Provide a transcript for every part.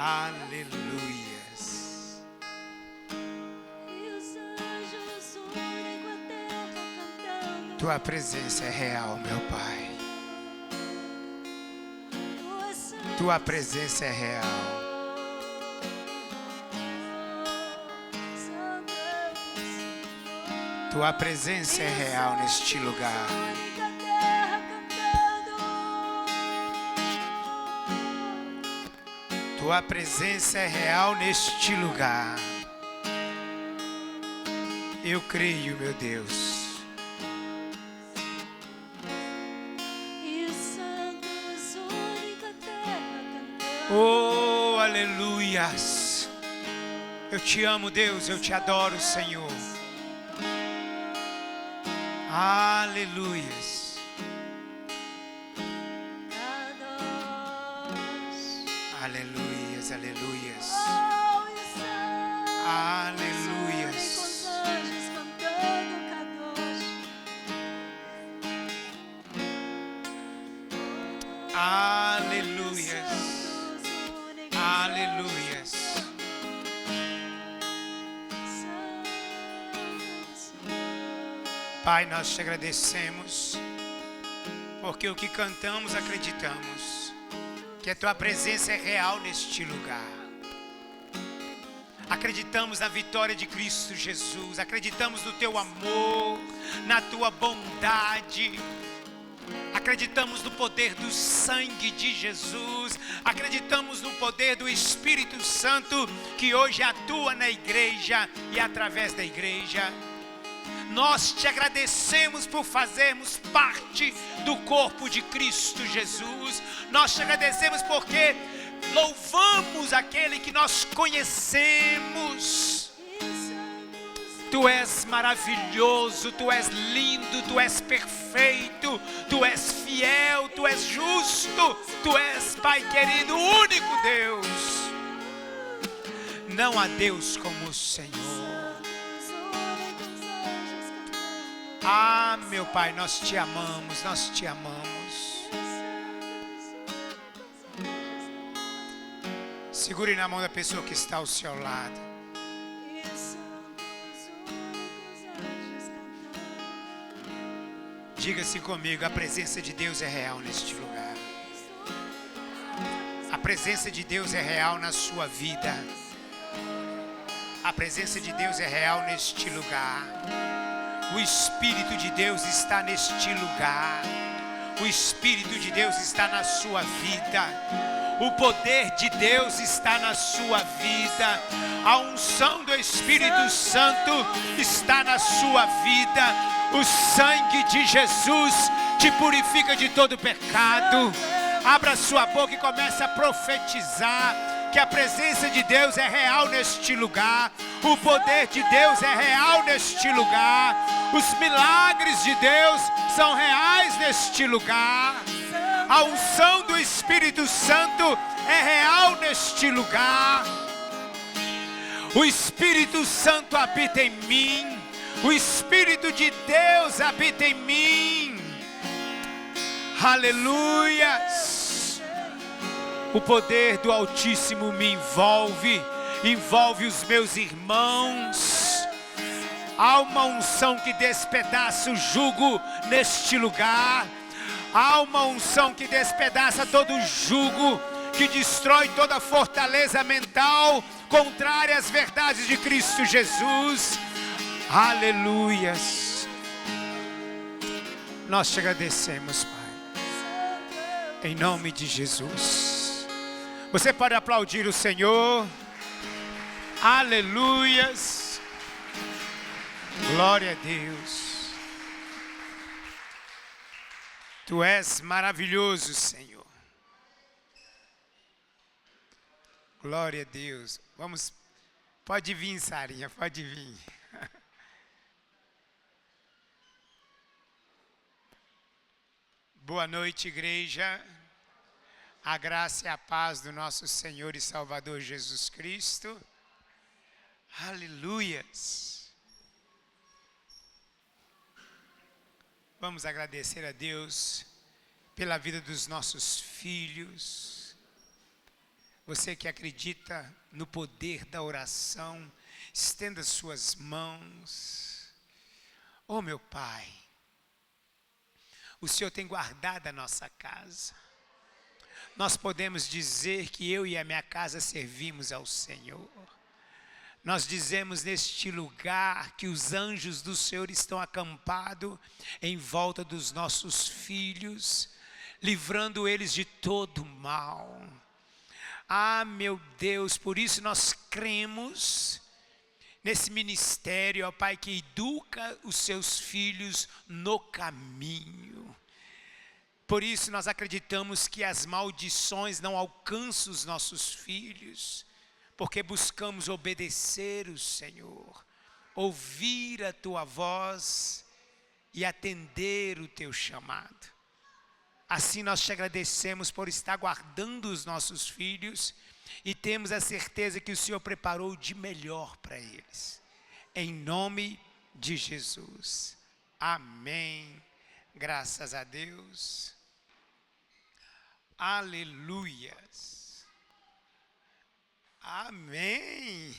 Aleluias. Tua presença é real, meu Pai. Tua presença é real. Tua presença é real neste lugar. Tua presença é real neste lugar. Eu creio, meu Deus. Oh, aleluias. Eu te amo, Deus, eu te adoro, Senhor. Aleluias. Aleluias, aleluias. Aleluias. Aleluias. Aleluias. Pai, nós te agradecemos, porque o que cantamos acreditamos, que a tua presença é real neste lugar. Acreditamos na vitória de Cristo Jesus, acreditamos no teu amor, na tua bondade. Acreditamos no poder do sangue de Jesus. Acreditamos no poder do Espírito Santo que hoje atua na igreja e através da igreja. Nós te agradecemos por fazermos parte do corpo de Cristo Jesus. Nós te agradecemos porque louvamos aquele que nós conhecemos. Tu és maravilhoso, tu és lindo, tu és perfeito, tu és fiel, tu és justo, tu és, Pai querido, o único Deus. Não há Deus como o Senhor. Ah, meu Pai, nós te amamos, nós te amamos. Segure na mão da pessoa que está ao seu lado. Diga-se comigo, a presença de Deus é real neste lugar. A presença de Deus é real na sua vida. A presença de Deus é real neste lugar. O Espírito de Deus está neste lugar. O Espírito de Deus está na sua vida. O poder de Deus está na sua vida. A unção do Espírito Santo está na sua vida. O sangue de Jesus te purifica de todo pecado. Abra sua boca e comece a profetizar que a presença de Deus é real neste lugar. O poder de Deus é real neste lugar. Os milagres de Deus são reais neste lugar. A unção do Espírito Santo é real neste lugar. O Espírito Santo habita em mim. O Espírito de Deus habita em mim. Aleluias. O poder do Altíssimo me envolve. Envolve os meus irmãos. Há uma unção que despedaça o jugo neste lugar. Há uma unção que despedaça todo o jugo, que destrói toda fortaleza mental contrária às verdades de Cristo Jesus. Aleluias. Nós te agradecemos, Pai, em nome de Jesus. Você pode aplaudir o Senhor. Aleluias. Glória a Deus. Tu és maravilhoso, Senhor. Glória a Deus. Vamos, pode vir, Sarinha, pode vir. Boa noite, igreja. A graça e a paz do nosso Senhor e Salvador Jesus Cristo. Aleluias. Vamos agradecer a Deus pela vida dos nossos filhos. Você que acredita no poder da oração, estenda suas mãos. Oh, meu Pai, o Senhor tem guardado a nossa casa. Nós podemos dizer que eu e a minha casa servimos ao Senhor. Nós dizemos neste lugar que os anjos do Senhor estão acampados em volta dos nossos filhos, livrando eles de todo mal. Ah, meu Deus, por isso nós cremos nesse ministério, ó Pai, que educa os seus filhos no caminho. Por isso nós acreditamos que as maldições não alcançam os nossos filhos, porque buscamos obedecer o Senhor, ouvir a Tua voz e atender o Teu chamado. Assim nós te agradecemos por estar guardando os nossos filhos e temos a certeza que o Senhor preparou de melhor para eles. Em nome de Jesus. Amém. Graças a Deus. Aleluias. Amém.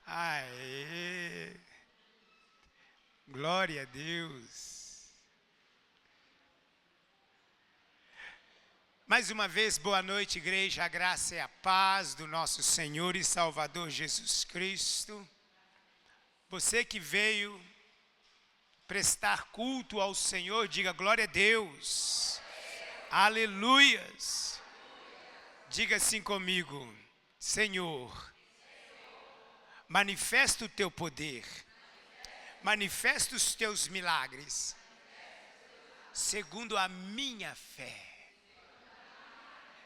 Aê. Glória a Deus. Mais uma vez, boa noite, igreja. A graça e a paz do nosso Senhor e Salvador Jesus Cristo. Você que veio prestar culto ao Senhor, diga glória a Deus. Aleluias. Diga assim comigo: Senhor, manifesta o teu poder, manifesta os teus milagres, segundo a minha fé,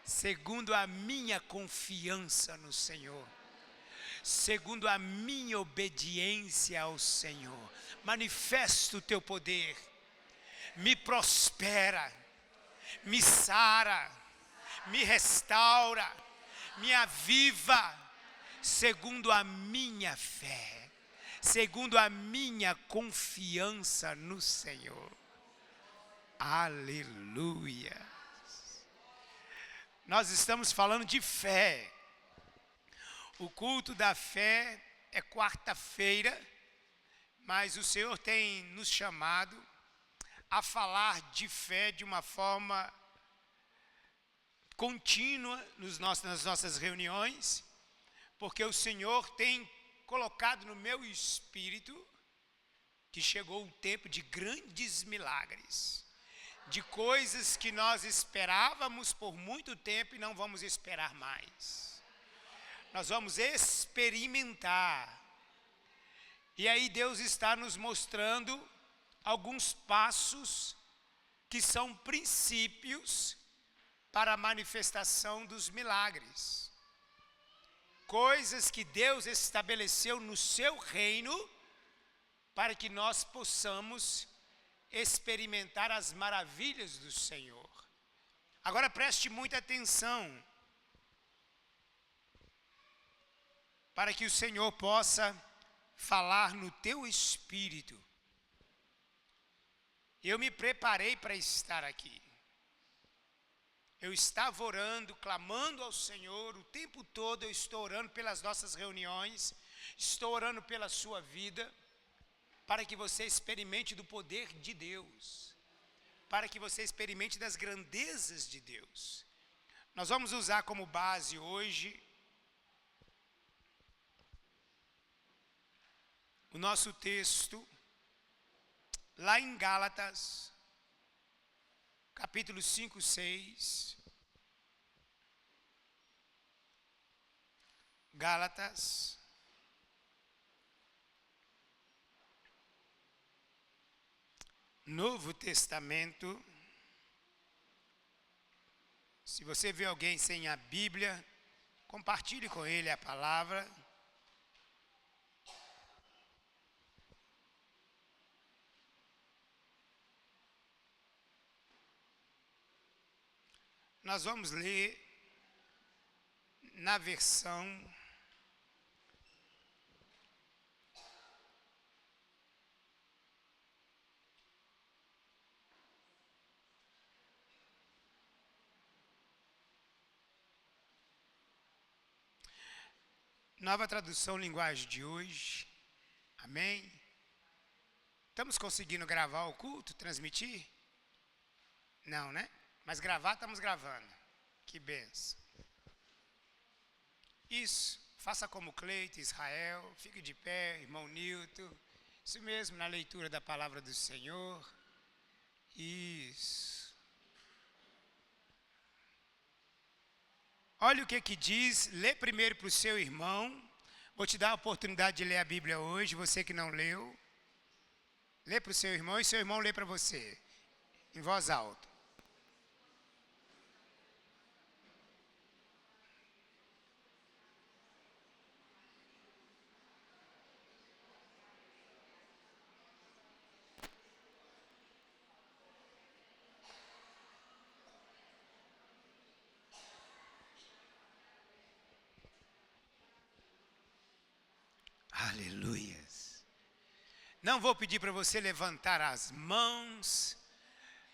segundo a minha confiança no Senhor, segundo a minha obediência ao Senhor. Manifesta o teu poder, me prospera, me sara, me restaura, me aviva, segundo a minha fé, segundo a minha confiança no Senhor. Aleluia. Nós estamos falando de fé. O culto da fé é quarta-feira, mas o Senhor tem nos chamado a falar de fé de uma forma contínua nas nossas reuniões, porque o Senhor tem colocado no meu espírito que chegou o tempo de grandes milagres, de coisas que nós esperávamos por muito tempo e não vamos esperar mais. Nós vamos experimentar. E aí Deus está nos mostrando alguns passos que são princípios para a manifestação dos milagres. Coisas que Deus estabeleceu no seu reino para que nós possamos experimentar as maravilhas do Senhor. Agora preste muita atenção, para que o Senhor possa falar no teu espírito. Eu me preparei para estar aqui. Eu estava orando, clamando ao Senhor, o tempo todo eu estou orando pelas nossas reuniões, estou orando pela sua vida, para que você experimente do poder de Deus, para que você experimente das grandezas de Deus. Nós vamos usar como base hoje o nosso texto, lá em Gálatas, capítulo 5, 6. Gálatas, Novo Testamento. Se você vê alguém sem a Bíblia, compartilhe com ele a palavra. Nós vamos ler na versão Nova tradução, linguagem de hoje. Amém? Estamos conseguindo gravar o culto, transmitir? Não, né? Mas gravar, estamos gravando. Que benção. Isso. Faça como Cleito, Israel. Fique de pé, irmão Nilton. Isso mesmo, na leitura da palavra do Senhor. Isso. Olha o que diz. Lê primeiro para o seu irmão. Vou te dar a oportunidade de ler a Bíblia hoje, você que não leu. Lê para o seu irmão e seu irmão lê para você, em voz alta. Aleluias. Não vou pedir para você levantar as mãos,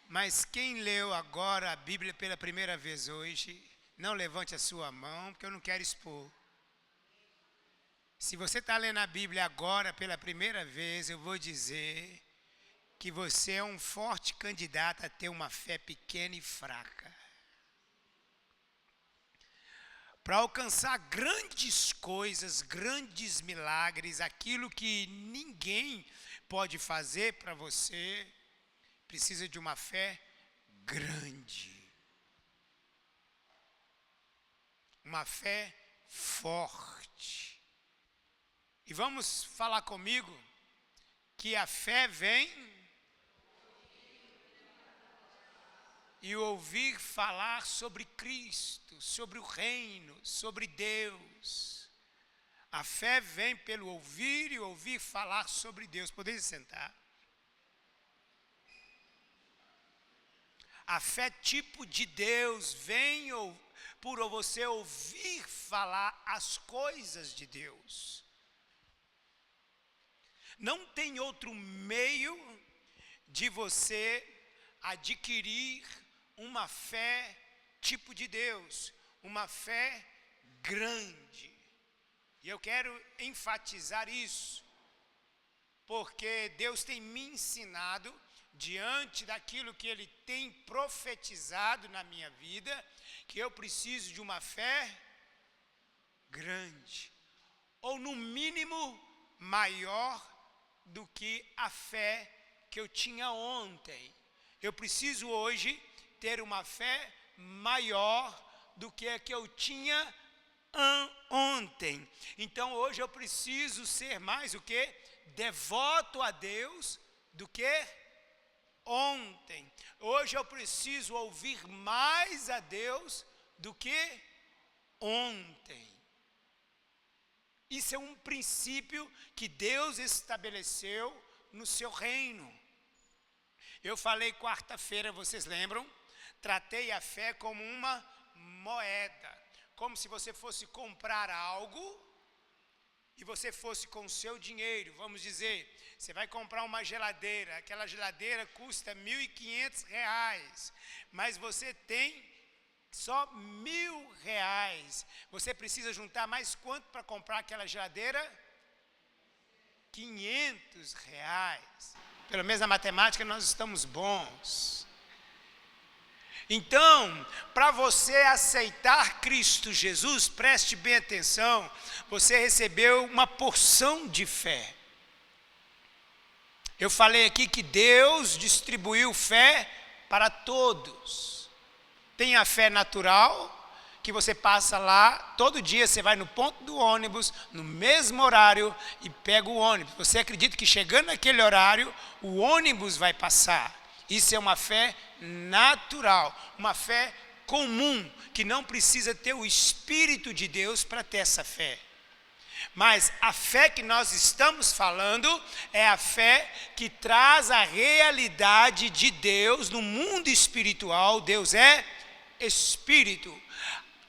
mas quem leu agora a Bíblia pela primeira vez hoje, não levante a sua mão, porque eu não quero expor. Se você está lendo a Bíblia agora pela primeira vez, eu vou dizer que você é um forte candidato a ter uma fé pequena e fraca. Para alcançar grandes coisas, grandes milagres, aquilo que ninguém pode fazer para você, precisa de uma fé grande. Uma fé forte. E vamos falar comigo que a fé vem e ouvir falar sobre Cristo, sobre o reino, sobre Deus. A fé vem pelo ouvir e ouvir falar sobre Deus. Podem se sentar. A fé tipo de Deus vem por você ouvir falar as coisas de Deus. Não tem outro meio de você adquirir uma fé tipo de Deus, uma fé grande. E eu quero enfatizar isso, porque Deus tem me ensinado, diante daquilo que Ele tem profetizado na minha vida, que eu preciso de uma fé grande, ou no mínimo maior do que a fé que eu tinha ontem. Eu preciso hoje ter uma fé maior do que a que eu tinha ontem. Então hoje eu preciso ser mais o que? Devoto a Deus do que ontem. Hoje eu preciso ouvir mais a Deus do que ontem. Isso é um princípio que Deus estabeleceu no seu reino. Eu falei quarta-feira, vocês lembram? Tratei a fé como uma moeda, como se você fosse comprar algo e você fosse com o seu dinheiro. Vamos dizer, você vai comprar uma geladeira, aquela geladeira custa R$1.500, mas você tem só R$1.000. Você precisa juntar mais quanto para comprar aquela geladeira? R$500. Pelo menos na matemática nós estamos bons. Então, para você aceitar Cristo Jesus, preste bem atenção, você recebeu uma porção de fé. Eu falei aqui que Deus distribuiu fé para todos. Tem a fé natural, que você passa lá, todo dia você vai no ponto do ônibus, no mesmo horário, e pega o ônibus. Você acredita que chegando naquele horário, o ônibus vai passar. Isso é uma fé natural, uma fé comum, que não precisa ter o Espírito de Deus para ter essa fé. Mas a fé que nós estamos falando é a fé que traz a realidade de Deus no mundo espiritual. Deus é Espírito.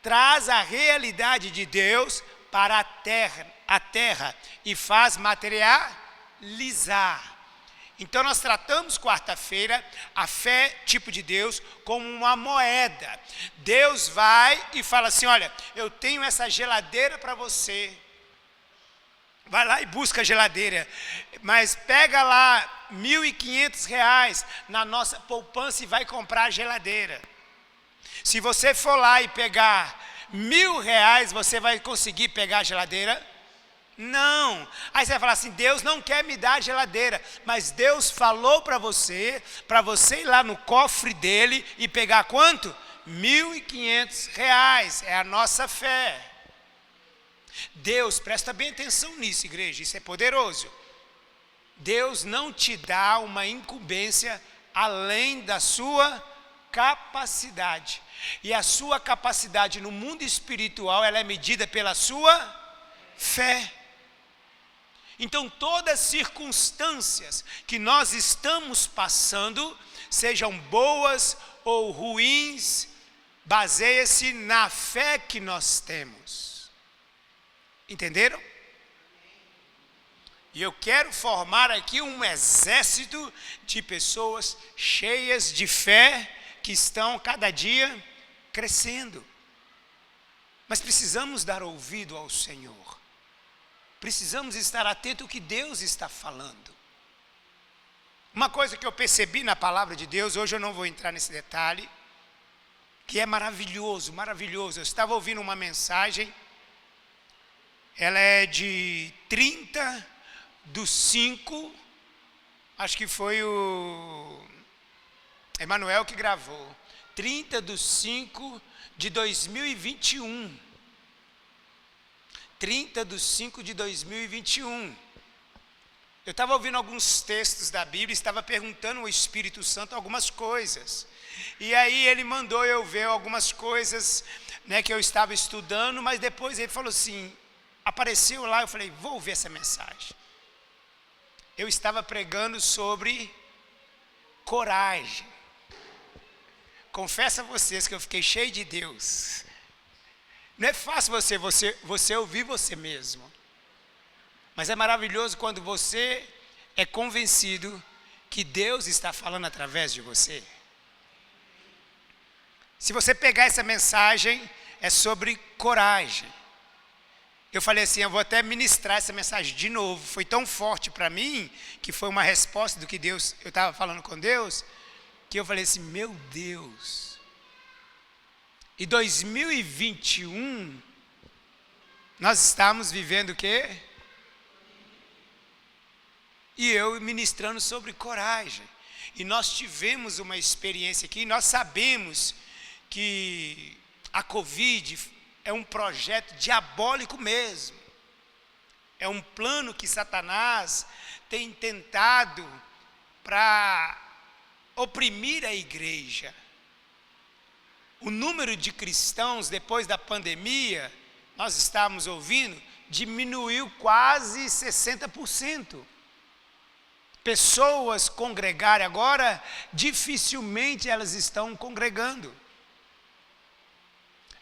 Traz a realidade de Deus para a terra e faz materializar. Então nós tratamos quarta-feira a fé tipo de Deus como uma moeda. Deus vai e fala assim, olha, eu tenho essa geladeira para você. vai lá e busca a geladeira. Mas pega lá R$ 1.500 na nossa poupança e vai comprar a geladeira. Se você for lá e pegar R$ 1.000, você vai conseguir pegar a geladeira? Não. Aí você vai falar assim, Deus não quer me dar a geladeira. Mas Deus falou para você ir lá no cofre dele e pegar quanto? R$ 1.500. É a nossa fé. Deus, presta bem atenção nisso, igreja, isso é poderoso. Deus não te dá uma incumbência além da sua capacidade. E a sua capacidade no mundo espiritual, ela é medida pela sua fé. Então, todas as circunstâncias que nós estamos passando, sejam boas ou ruins, baseia-se na fé que nós temos. Entenderam? E eu quero formar aqui um exército de pessoas cheias de fé, que estão cada dia crescendo. Mas precisamos dar ouvido ao Senhor. Precisamos estar atentos ao que Deus está falando. Uma coisa que eu percebi na palavra de Deus, hoje eu não vou entrar nesse detalhe, que é maravilhoso, maravilhoso. Eu estava ouvindo uma mensagem, ela é de 30/5, acho que foi o Emanuel que gravou, 30/5/2021. 30/5/2021. Eu estava ouvindo alguns textos da Bíblia, estava perguntando ao Espírito Santo algumas coisas. E aí ele mandou eu ver algumas coisas, né, que eu estava estudando, mas depois ele falou assim, apareceu lá, eu falei, vou ouvir essa mensagem. Eu estava pregando sobre coragem. Confesso a vocês que eu fiquei cheio de Deus. Não é fácil você ouvir você mesmo. Mas é maravilhoso quando você é convencido que Deus está falando através de você. Se você pegar essa mensagem, é sobre coragem. Eu falei assim, eu vou até ministrar essa mensagem de novo. Foi tão forte para mim, que foi uma resposta do que Deus, eu estava falando com Deus, que eu falei assim, meu Deus. E 2021, nós estamos vivendo o quê? E eu ministrando sobre coragem. E nós tivemos uma experiência aqui, nós sabemos que a Covid é um projeto diabólico mesmo. É um plano que Satanás tem tentado para oprimir a igreja. O número de cristãos depois da pandemia, nós estávamos ouvindo, diminuiu quase 60%. Pessoas congregarem agora, dificilmente elas estão congregando.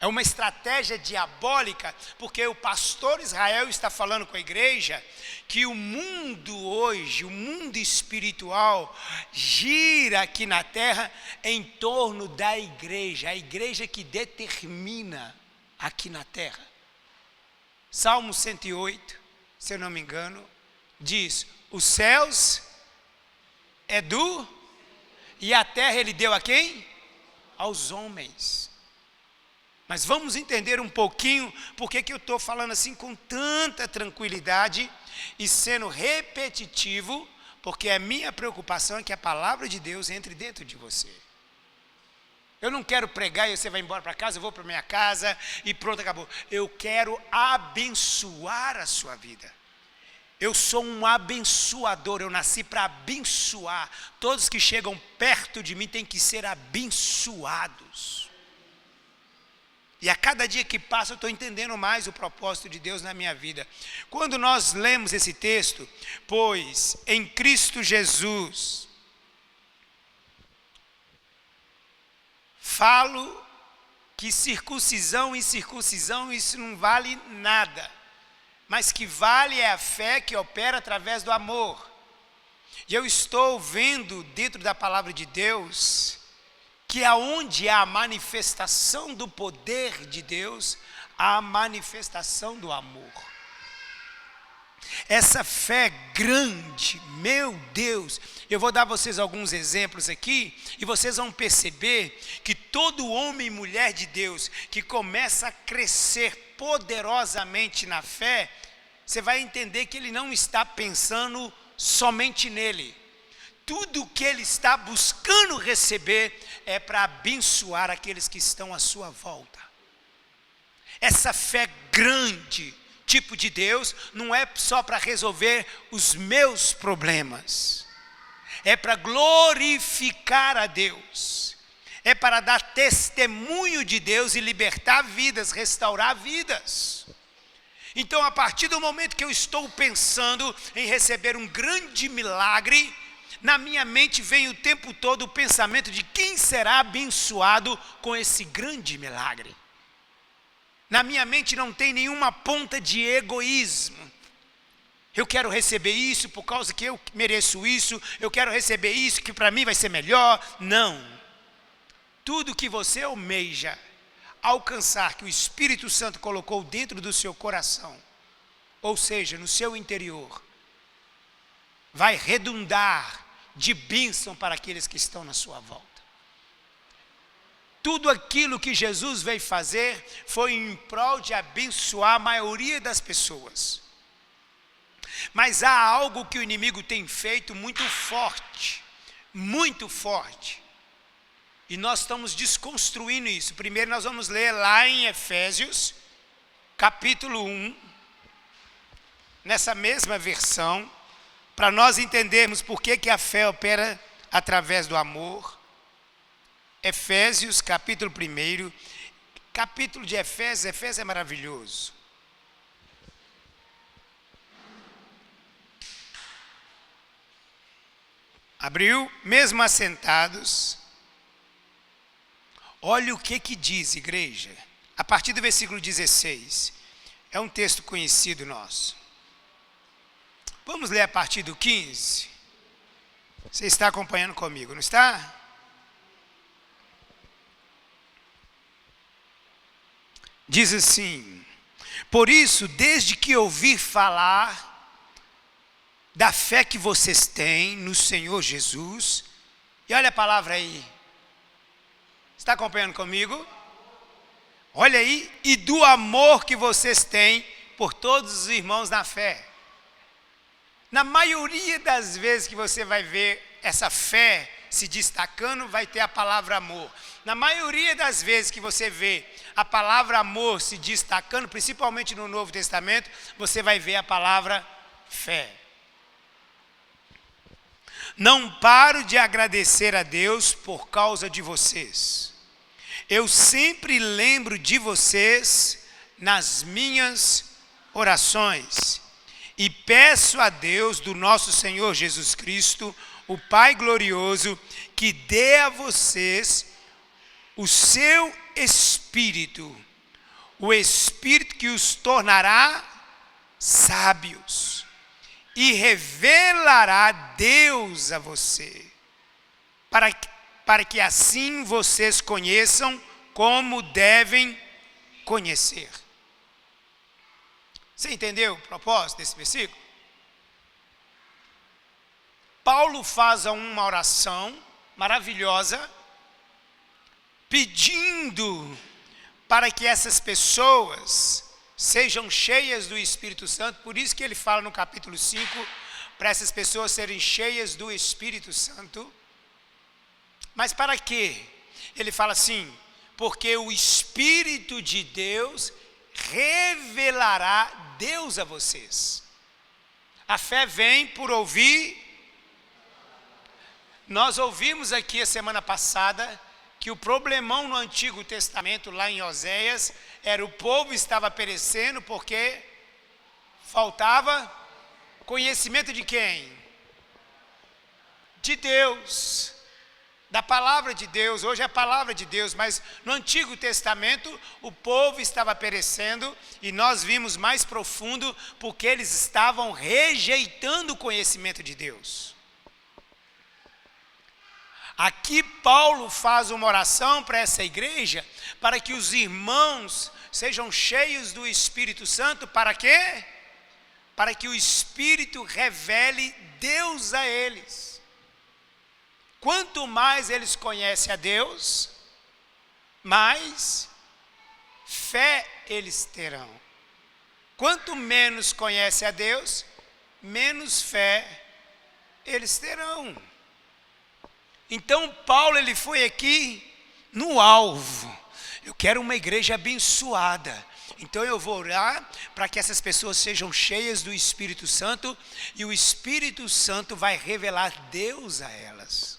É uma estratégia diabólica, porque o pastor Israel está falando com a igreja que o mundo hoje, o mundo espiritual, gira aqui na terra em torno da igreja, a igreja que determina aqui na terra. Salmo 108, se eu não me engano, diz, os céus é do, e a terra ele deu a quem? Aos homens. Mas vamos entender um pouquinho por que eu estou falando assim com tanta tranquilidade e sendo repetitivo, porque a minha preocupação é que a palavra de Deus entre dentro de você. Eu não quero pregar e você vai embora para casa, eu vou para minha casa e pronto, acabou. Eu quero abençoar a sua vida. Eu sou um abençoador, eu nasci para abençoar. Todos que chegam perto de mim têm que ser abençoados. E a cada dia que passa eu estou entendendo mais o propósito de Deus na minha vida. Quando nós lemos esse texto, pois em Cristo Jesus, falo que circuncisão e incircuncisão isso não vale nada, mas que vale é a fé que opera através do amor. E eu estou vendo dentro da palavra de Deus que aonde há a manifestação do poder de Deus, há a manifestação do amor. Essa fé grande, meu Deus, eu vou dar a vocês alguns exemplos aqui e vocês vão perceber que todo homem e mulher de Deus que começa a crescer poderosamente na fé, você vai entender que ele não está pensando somente nele. Tudo que ele está buscando receber é para abençoar aqueles que estão à sua volta. Essa fé grande, tipo de Deus, não é só para resolver os meus problemas. É para glorificar a Deus. É para dar testemunho de Deus e libertar vidas, restaurar vidas. Então, a partir do momento que eu estou pensando em receber um grande milagre, na minha mente vem o tempo todo o pensamento de quem será abençoado com esse grande milagre. Na minha mente não tem nenhuma ponta de egoísmo. Eu quero receber isso por causa que eu mereço isso, eu quero receber isso que para mim vai ser melhor. Não. Tudo que você almeja alcançar, que o Espírito Santo colocou dentro do seu coração, ou seja, no seu interior, vai redundar de bênção para aqueles que estão na sua volta. Tudo aquilo que Jesus veio fazer foi em prol de abençoar a maioria das pessoas. Mas há algo que o inimigo tem feito muito forte, e nós estamos desconstruindo isso. Primeiro nós vamos ler lá em Efésios, capítulo 1, nessa mesma versão, para nós entendermos por que a fé opera através do amor. Efésios, capítulo 1, capítulo de Efésios é maravilhoso. Abriu, mesmo assentados, olha o que diz, igreja, a partir do versículo 16, é um texto conhecido nosso. Vamos ler a partir do 15, você está acompanhando comigo, não está? Diz assim: por isso, desde que ouvi falar da fé que vocês têm no Senhor Jesus, e olha a palavra aí, está acompanhando comigo? Olha aí, e do amor que vocês têm por todos os irmãos na fé. Na maioria das vezes que você vai ver essa fé se destacando, vai ter a palavra amor. Na maioria das vezes que você vê a palavra amor se destacando, principalmente no Novo Testamento, você vai ver a palavra fé. Não paro de agradecer a Deus por causa de vocês. Eu sempre lembro de vocês nas minhas orações. E peço a Deus do nosso Senhor Jesus Cristo, o Pai glorioso, que dê a vocês o seu Espírito, o Espírito que os tornará sábios e revelará Deus a você, para que assim vocês conheçam como devem conhecer. Você entendeu o propósito desse versículo? Paulo faz uma oração maravilhosa, pedindo para que essas pessoas sejam cheias do Espírito Santo. Por isso que ele fala no capítulo 5, para essas pessoas serem cheias do Espírito Santo. Mas para quê? Ele fala assim: porque o Espírito de Deus revelará Deus a vocês. A fé vem por ouvir. Nós ouvimos aqui a semana passada que o problemão no Antigo Testamento, lá em Oséias, era o povo estava perecendo porque faltava conhecimento de quem? De Deus. Da palavra de Deus. Hoje é a palavra de Deus, mas no Antigo Testamento o povo estava perecendo, e nós vimos mais profundo porque eles estavam rejeitando o conhecimento de Deus. Aqui Paulo faz uma oração para essa igreja, para que os irmãos sejam cheios do Espírito Santo. Para quê? para que o Espírito revele Deus a eles. Quanto mais eles conhecem a Deus, mais fé eles terão. Quanto menos conhece a Deus, menos fé eles terão. Então Paulo, ele foi aqui no alvo. Eu quero uma igreja abençoada. Então eu vou orar para que essas pessoas sejam cheias do Espírito Santo, e o Espírito Santo vai revelar Deus a elas.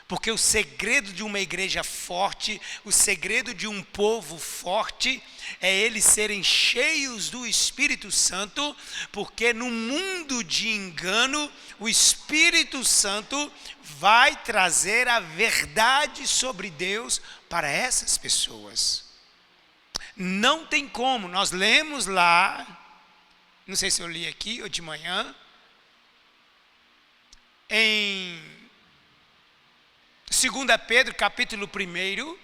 Porque o segredo de uma igreja forte, o segredo de um povo forte, é eles serem cheios do Espírito Santo, porque no mundo de engano, o Espírito Santo vai trazer a verdade sobre Deus para essas pessoas. Não tem como, nós lemos lá, não sei se eu li aqui ou de manhã, em 2 Pedro capítulo 1,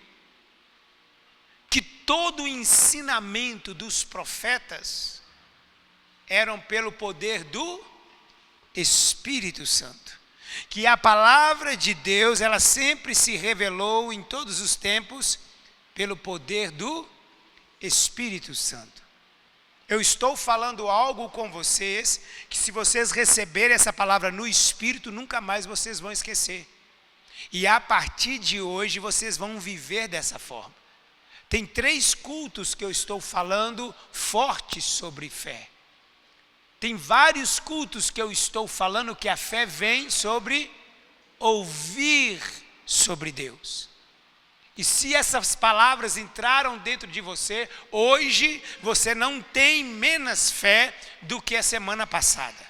que todo o ensinamento dos profetas eram pelo poder do Espírito Santo. Que a palavra de Deus, ela sempre se revelou em todos os tempos pelo poder do Espírito Santo. Eu estou falando algo com vocês, que se vocês receberem essa palavra no Espírito, nunca mais vocês vão esquecer. E a partir de hoje vocês vão viver dessa forma. Tem 3 cultos que eu estou falando fortes sobre fé. Tem vários cultos que eu estou falando que a fé vem sobre ouvir sobre Deus. E se essas palavras entraram dentro de você, hoje você não tem menos fé do que a semana passada.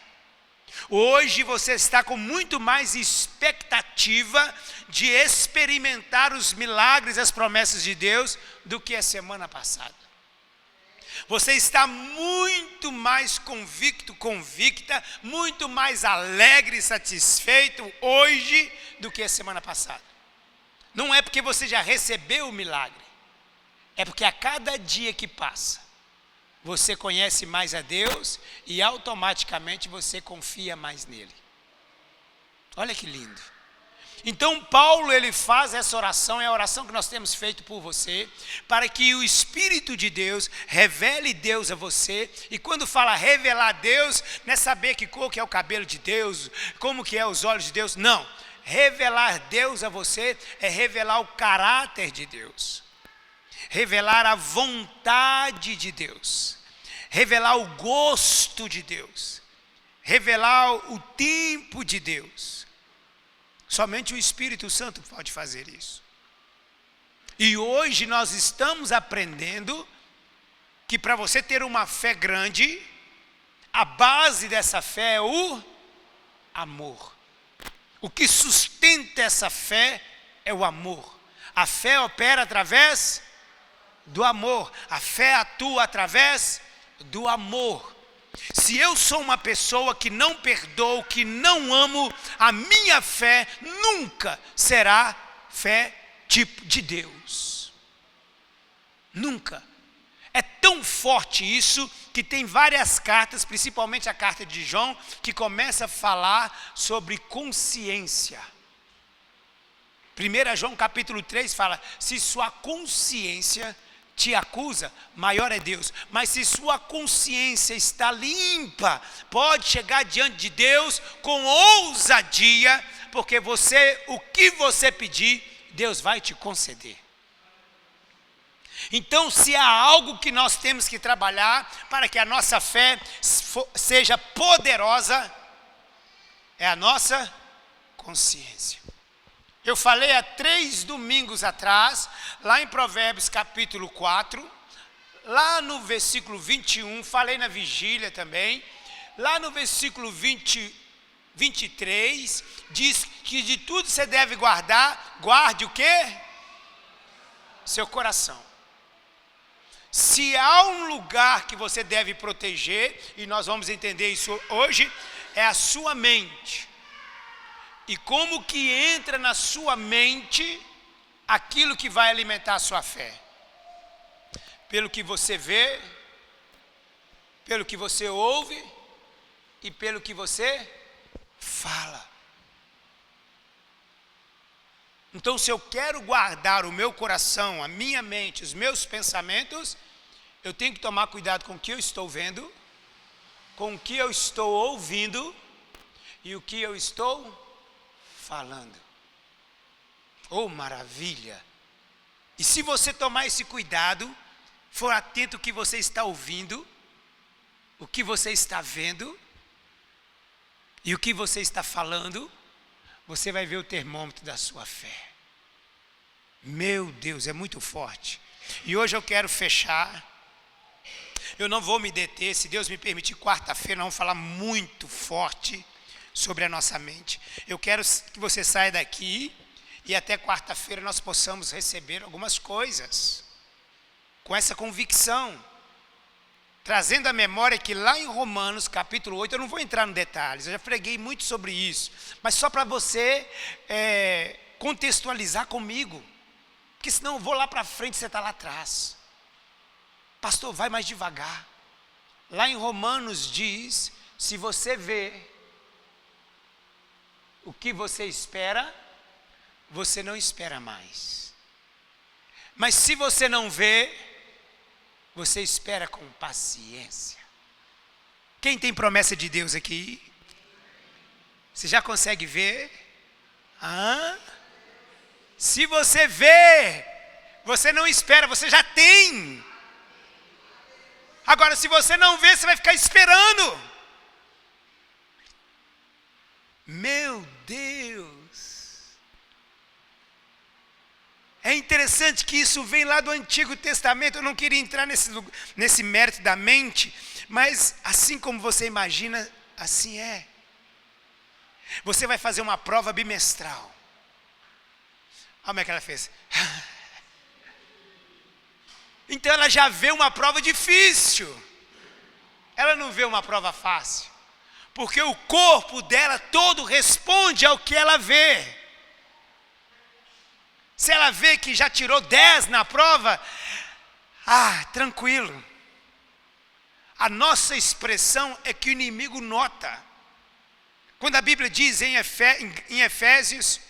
Hoje você está com muito mais expectativa de experimentar os milagres e as promessas de Deus do que a semana passada. Você está muito mais convicta, muito mais alegre e satisfeito hoje do que a semana passada. Não é porque você já recebeu o milagre, é porque a cada dia que passa, você conhece mais a Deus e automaticamente você confia mais nele. Olha que lindo. Então Paulo, ele faz essa oração, é a oração que nós temos feito por você, para que o Espírito de Deus revele Deus a você. E quando fala revelar Deus, não é saber que cor que é o cabelo de Deus, como que é os olhos de Deus, não. Revelar Deus a você é revelar o caráter de Deus, revelar a vontade de Deus, revelar o gosto de Deus, revelar o tempo de Deus. Somente o Espírito Santo pode fazer isso. E hoje nós estamos aprendendo que para você ter uma fé grande, a base dessa fé é o amor. O que sustenta essa fé é o amor. A fé opera através do amor. A fé atua através do amor. Se eu sou uma pessoa que não perdoo, que não amo, a minha fé nunca será fé tipo de Deus. Nunca. É tão forte isso que tem várias cartas, principalmente a carta de João, que começa a falar sobre consciência. 1 João capítulo 3 fala: se sua consciência te acusa, maior é Deus. Mas se sua consciência está limpa, pode chegar diante de Deus com ousadia, porque o que você pedir, Deus vai te conceder. Então, se há algo que nós temos que trabalhar para que a nossa fé seja poderosa, é a nossa consciência. Eu falei há 3 domingos atrás, lá em Provérbios capítulo 4, lá no versículo 21, falei na vigília também, lá no versículo 23, diz que de tudo você deve guardar, guarde o quê? Seu coração. Se há um lugar que você deve proteger, e nós vamos entender isso hoje, é a sua mente. E como que entra na sua mente aquilo que vai alimentar a sua fé? Pelo que você vê, pelo que você ouve e pelo que você fala. Então, se eu quero guardar o meu coração, a minha mente, os meus pensamentos, eu tenho que tomar cuidado com o que eu estou vendo, com o que eu estou ouvindo e o que eu estou falando. Oh, maravilha! E se você tomar esse cuidado, for atento ao que você está ouvindo, o que você está vendo e o que você está falando, você vai ver o termômetro da sua fé. Meu Deus, é muito forte. E hoje eu quero fechar. Eu não vou me deter, se Deus me permitir, quarta-feira nós vamos falar muito forte sobre a nossa mente. Eu quero que você saia daqui e até quarta-feira nós possamos receber algumas coisas com essa convicção, trazendo a memória que lá em Romanos capítulo 8, eu não vou entrar em detalhes, eu já preguei muito sobre isso, mas só para você contextualizar comigo, porque senão eu vou lá para frente e você está lá atrás. Pastor, vai mais devagar. Lá em Romanos diz, se você vê o que você espera, você não espera mais. Mas se você não vê, você espera com paciência. Quem tem promessa de Deus aqui? Você já consegue ver? Se você vê, você não espera, você já tem. Agora, se você não vê, você vai ficar esperando. Meu Deus! É interessante que isso vem lá do Antigo Testamento. Eu não queria entrar nesse mérito da mente, mas assim como você imagina, assim é. Você vai fazer uma prova bimestral. Olha como é que ela fez. Então ela já vê uma prova difícil. Ela não vê uma prova fácil. Porque o corpo dela todo responde ao que ela vê. Se ela vê que já tirou 10 na prova, tranquilo. A nossa expressão é que o inimigo nota. Quando a Bíblia diz em Efésios,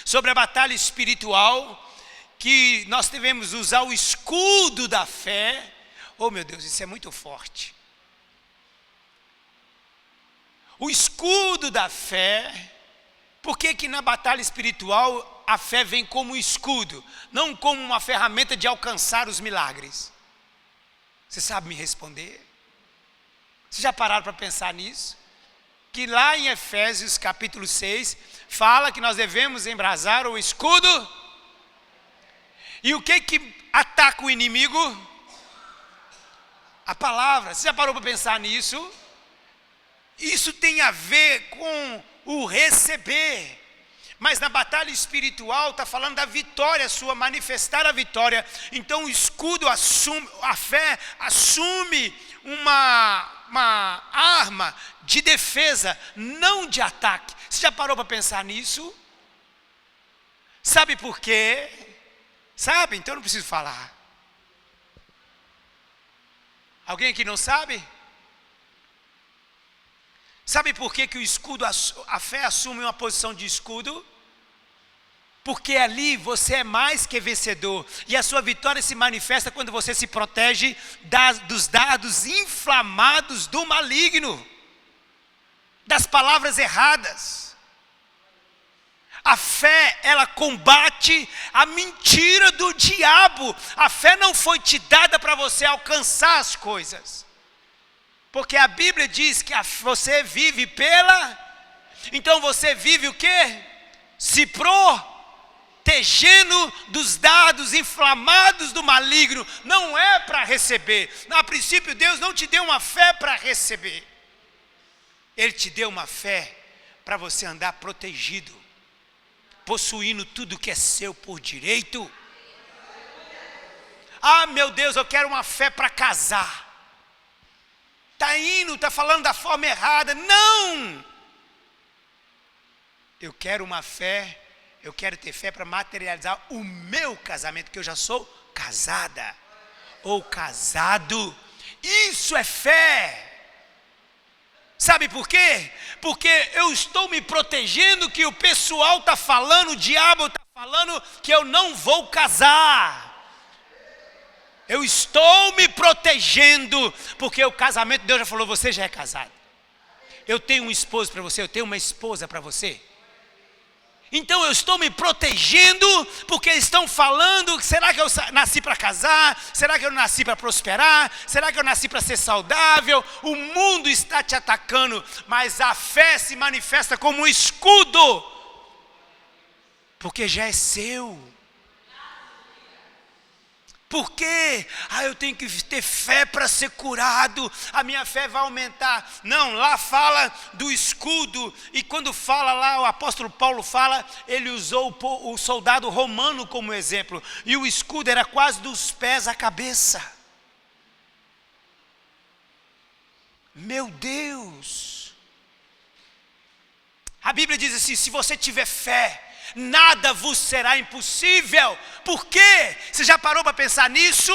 sobre a batalha espiritual, que nós devemos usar o escudo da fé. Oh meu Deus, isso é muito forte. O escudo da fé. Por que na batalha espiritual a fé vem como escudo, não como uma ferramenta de alcançar os milagres? Você sabe me responder? Vocês já pararam para pensar nisso? Que lá em Efésios capítulo 6, fala que nós devemos embrasar o escudo. E o que ataca o inimigo? A palavra. Você já parou para pensar nisso? Isso tem a ver com o receber. Mas na batalha espiritual está falando da vitória sua, manifestar a vitória. Então o escudo assume, a fé assume uma arma de defesa, não de ataque. Você já parou para pensar nisso? Sabe por quê? Sabe? Então eu não preciso falar. Alguém aqui não sabe? Sabe por que o escudo, a fé assume uma posição de escudo? Porque ali você é mais que vencedor. E a sua vitória se manifesta quando você se protege dos dardos inflamados do maligno. Das palavras erradas. A fé, ela combate a mentira do diabo. A fé não foi te dada para você alcançar as coisas. Porque a Bíblia diz que você vive Então você vive o quê? Se protegendo dos dardos inflamados do maligno. Não é para receber. A princípio Deus não te deu uma fé para receber. Ele te deu uma fé para você andar protegido, possuindo tudo que é seu por direito. Meu Deus, eu quero uma fé para casar. Está falando da forma errada. Não! Eu quero uma fé, eu quero ter fé para materializar o meu casamento, que eu já sou casada ou casado. Isso é fé. Sabe por quê? Porque eu estou me protegendo que o pessoal está falando, o diabo está falando que eu não vou casar. Eu estou me protegendo, porque o casamento, Deus já falou, você já é casado. Eu tenho um esposo para você, eu tenho uma esposa para você. Então eu estou me protegendo, porque estão falando, será que eu nasci para casar? Será que eu nasci para prosperar? Será que eu nasci para ser saudável? O mundo está te atacando, mas a fé se manifesta como um escudo, porque já é seu. Por quê? Eu tenho que ter fé para ser curado, a minha fé vai aumentar. Não, lá fala do escudo, e quando fala lá, o apóstolo Paulo fala, ele usou o soldado romano como exemplo, e o escudo era quase dos pés à cabeça. Meu Deus! A Bíblia diz assim, se você tiver fé, nada vos será impossível. Por quê? Você já parou para pensar nisso?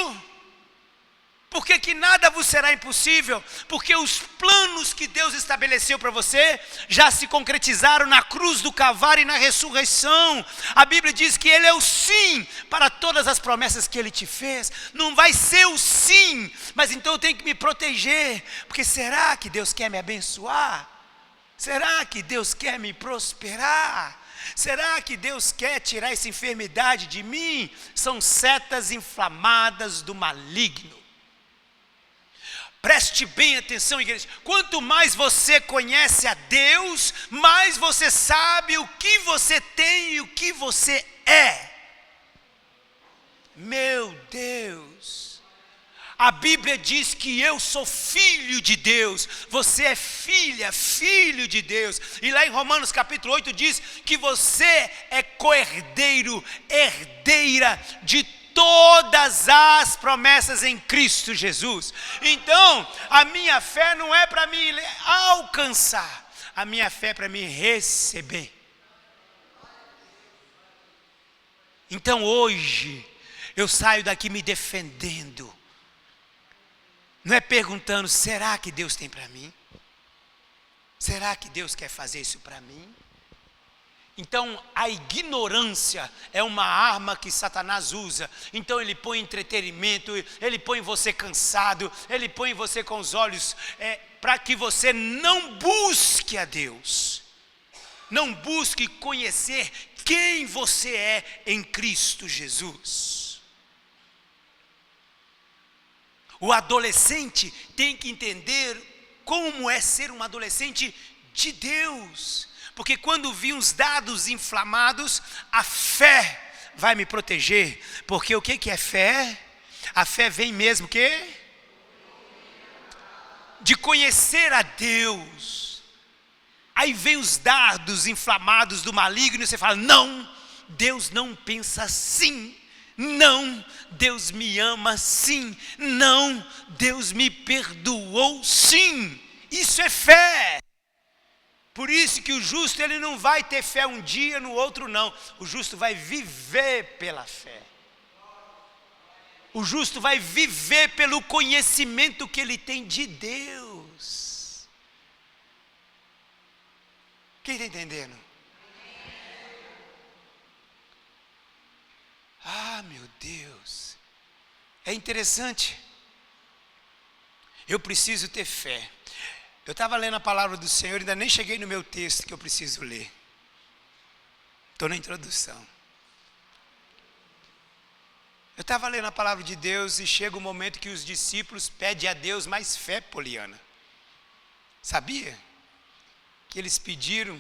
Por que nada vos será impossível? Porque os planos que Deus estabeleceu para você já se concretizaram na cruz do Calvário e na ressurreição. A Bíblia diz que Ele é o sim para todas as promessas que Ele te fez. Não vai ser o sim, mas então eu tenho que me proteger, porque será que Deus quer me abençoar? Será que Deus quer me prosperar? Será que Deus quer tirar essa enfermidade de mim? São setas inflamadas do maligno. Preste bem atenção, igreja. Quanto mais você conhece a Deus, mais você sabe o que você tem e o que você é. Meu Deus. A Bíblia diz que eu sou filho de Deus, você é filha, filho de Deus. E lá em Romanos capítulo 8 diz que você é co-herdeiro, herdeira de todas as promessas em Cristo Jesus. Então, a minha fé não é para me alcançar, a minha fé é para me receber. Então hoje, eu saio daqui me defendendo. Não é perguntando, será que Deus tem para mim? Será que Deus quer fazer isso para mim? Então a ignorância é uma arma que Satanás usa. Então ele põe entretenimento, ele põe você cansado, ele põe você com os olhos para que você não busque a Deus. Não busque conhecer quem você é em Cristo Jesus. O adolescente tem que entender como é ser um adolescente de Deus. Porque quando vi os dados inflamados, a fé vai me proteger. Porque o que é fé? A fé vem mesmo de conhecer a Deus. Aí vem os dardos inflamados do maligno e você fala, não, Deus não pensa assim. Não, Deus me ama sim. Não, Deus me perdoou sim. Isso é fé. Por isso que o justo ele não vai ter fé um dia, no outro não. O justo vai viver pela fé. O justo vai viver pelo conhecimento que ele tem de Deus. Quem está entendendo? Meu Deus, é interessante. Eu preciso ter fé. Eu estava lendo a palavra do Senhor, ainda nem cheguei no meu texto que eu preciso ler. Estou na introdução. Eu estava lendo a palavra de Deus e chega o momento que os discípulos pedem a Deus mais fé, Poliana. Sabia? Que eles pediram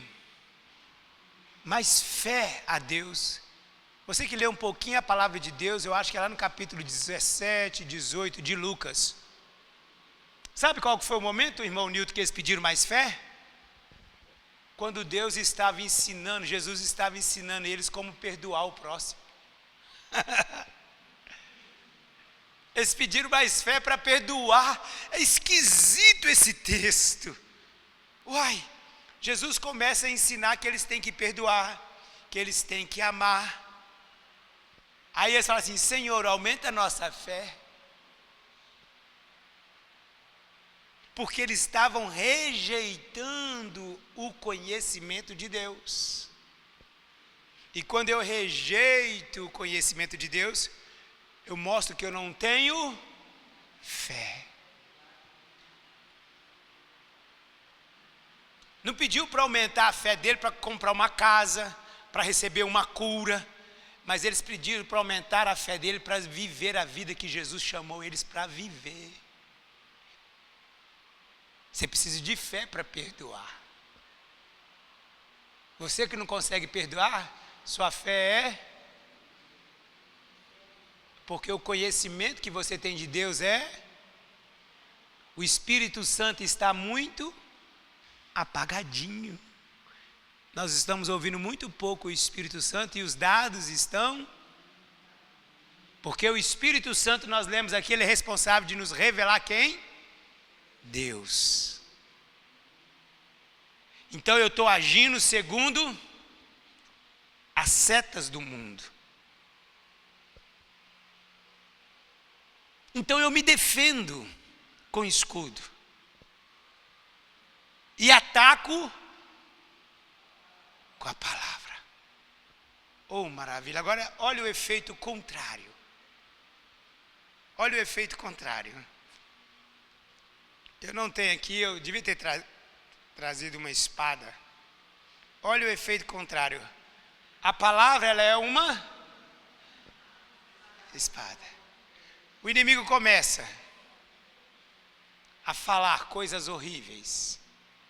mais fé a Deus. Você que lê um pouquinho a palavra de Deus, eu acho que é lá no capítulo 17, 18 de Lucas. Sabe qual foi o momento, irmão Nilton, que eles pediram mais fé? Quando Deus estava ensinando, Jesus estava ensinando eles como perdoar o próximo. Eles pediram mais fé para perdoar. É esquisito esse texto. Uai, Jesus começa a ensinar que eles têm que perdoar, que eles têm que amar. Aí eles falam assim, Senhor, aumenta a nossa fé. Porque eles estavam rejeitando o conhecimento de Deus. E quando eu rejeito o conhecimento de Deus, eu mostro que eu não tenho fé. Não pediu para aumentar a fé dele para comprar uma casa, para receber uma cura, mas eles pediram para aumentar a fé dele para viver a vida que Jesus chamou eles para viver. Você precisa de fé para perdoar. Você que não consegue perdoar, sua fé é... Porque o conhecimento que você tem de Deus é... O Espírito Santo está muito apagadinho. Nós estamos ouvindo muito pouco o Espírito Santo e os dados estão... Porque o Espírito Santo, nós lemos aqui, ele é responsável de nos revelar quem? Deus. Então eu estou agindo segundo as setas do mundo. Então eu me defendo com escudo. E ataco com a palavra. Oh, maravilha. Agora olha o efeito contrário. Olha o efeito contrário. Eu não tenho aqui, eu devia ter trazido uma espada. Olha o efeito contrário. A palavra, ela é uma espada. O inimigo começa a falar coisas horríveis,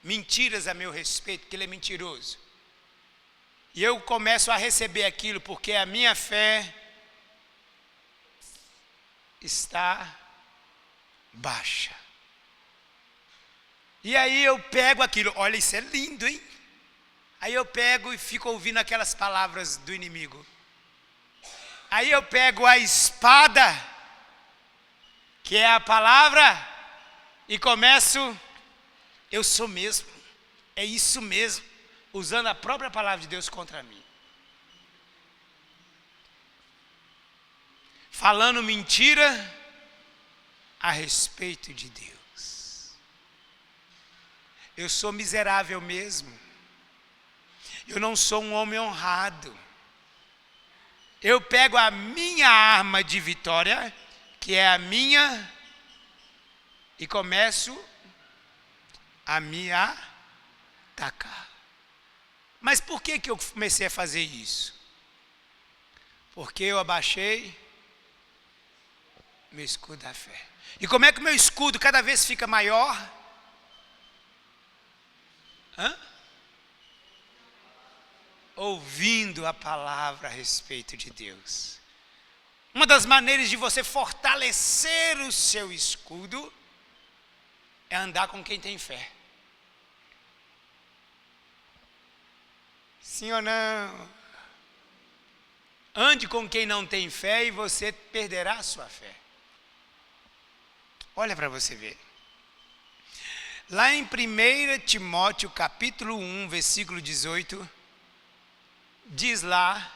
mentiras a meu respeito, porque ele é mentiroso. E eu começo a receber aquilo porque a minha fé está baixa. E aí eu pego aquilo, olha, isso é lindo, hein? Aí eu pego e fico ouvindo aquelas palavras do inimigo. Aí eu pego a espada, que é a palavra, e começo, eu sou mesmo, é isso mesmo, usando a própria palavra de Deus contra mim. Falando mentira a respeito de Deus. Eu sou miserável mesmo. Eu não sou um homem honrado. Eu pego a minha arma de vitória, que é a minha, e começo a me atacar. Mas por que eu comecei a fazer isso? Porque eu abaixei meu escudo da fé. E como é que o meu escudo cada vez fica maior? Ouvindo a palavra a respeito de Deus. Uma das maneiras de você fortalecer o seu escudo é andar com quem tem fé. Sim ou não? Ande com quem não tem fé e você perderá a sua fé. Olha para você ver. Lá em 1 Timóteo capítulo 1, versículo 18, diz lá,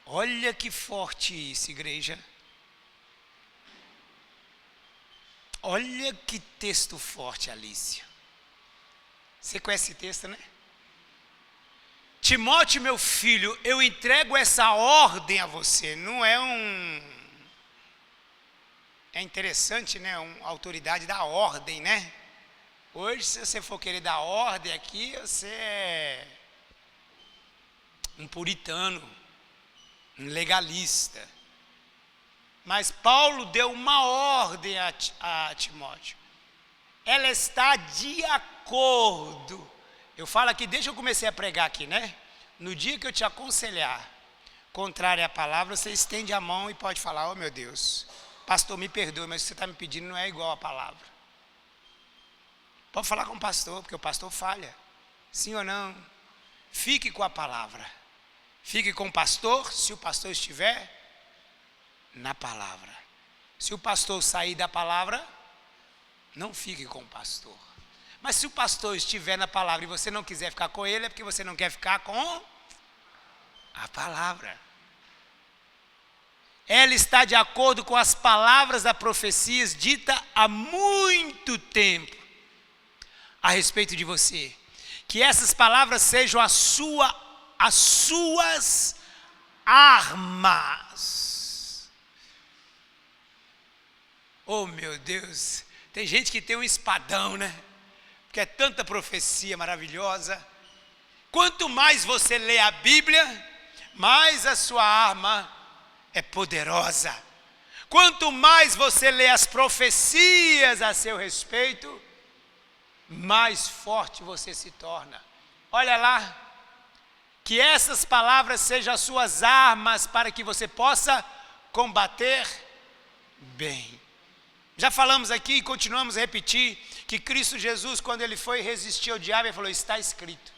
olha que forte isso, igreja. Olha que texto forte, Alicia. Você conhece esse texto, né? Timóteo, meu filho, eu entrego essa ordem a você. Não é É interessante, né? Uma autoridade da ordem, né? Hoje, se você for querer dar ordem aqui, você é um puritano, um legalista. Mas Paulo deu uma ordem a Timóteo. Ela está de acordo. Eu falo aqui, desde que eu comecei a pregar aqui, né? No dia que eu te aconselhar, contrário à palavra, você estende a mão e pode falar, oh meu Deus, pastor, me perdoe, mas o que você está me pedindo não é igual à palavra. Pode falar com o pastor, porque o pastor falha. Sim ou não? Fique com a palavra. Fique com o pastor, se o pastor estiver na palavra. Se o pastor sair da palavra, não fique com o pastor. Mas se o pastor estiver na palavra e você não quiser ficar com ele, é porque você não quer ficar com a palavra. ela está de acordo com as palavras da profecia dita há muito tempo a respeito de você. Que essas palavras sejam as suas armas. Oh, meu Deus, tem gente que tem um espadão, né? Porque é tanta profecia maravilhosa. Quanto mais você lê a Bíblia, mais a sua arma é poderosa. Quanto mais você lê as profecias a seu respeito, mais forte você se torna. Olha lá, que essas palavras sejam as suas armas para que você possa combater bem. Já falamos aqui e continuamos a repetir que Cristo Jesus, quando ele foi resistir ao diabo, ele falou: está escrito.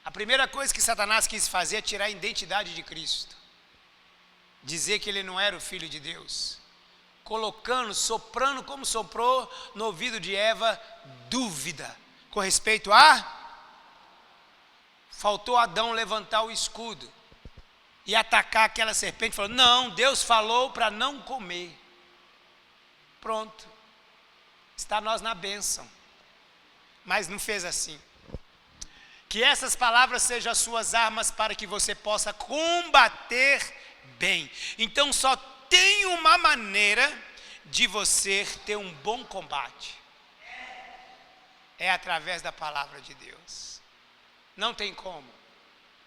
A primeira coisa que Satanás quis fazer é tirar a identidade de Cristo, dizer que ele não era o Filho de Deus, soprando como soprou no ouvido de Eva, dúvida com respeito a... Faltou Adão levantar o escudo e atacar aquela serpente, falou: não, Deus falou para não comer. Pronto, está nós na bênção, mas não fez assim. Que essas palavras sejam as suas armas para que você possa combater bem. Então só tem uma maneira de você ter um bom combate, é através da palavra de Deus. Não tem como.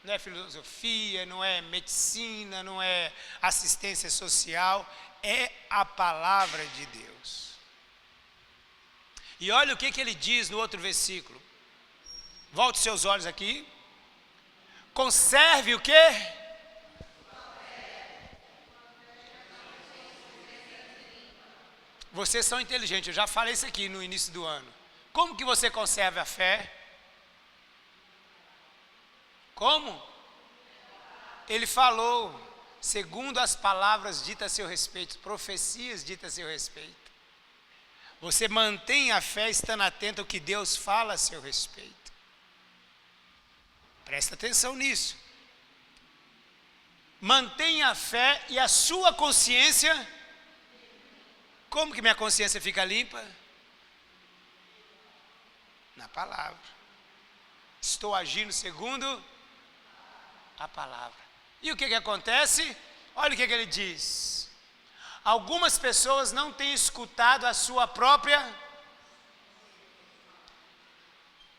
Não é filosofia, não é medicina, não é assistência social, é a palavra de Deus. E olha o que ele diz no outro versículo. Volte seus olhos aqui. Conserve o quê? Vocês são inteligentes, eu já falei isso aqui no início do ano. Como que você conserva a fé? Como? Ele falou, segundo as palavras ditas a seu respeito, profecias ditas a seu respeito. Você mantém a fé estando atento ao que Deus fala a seu respeito. Presta atenção nisso. Mantenha a fé e a sua consciência. Como que minha consciência fica limpa? Na palavra. Estou agindo segundo a palavra. E o que acontece? Olha o que ele diz. Algumas pessoas não têm escutado a sua própria...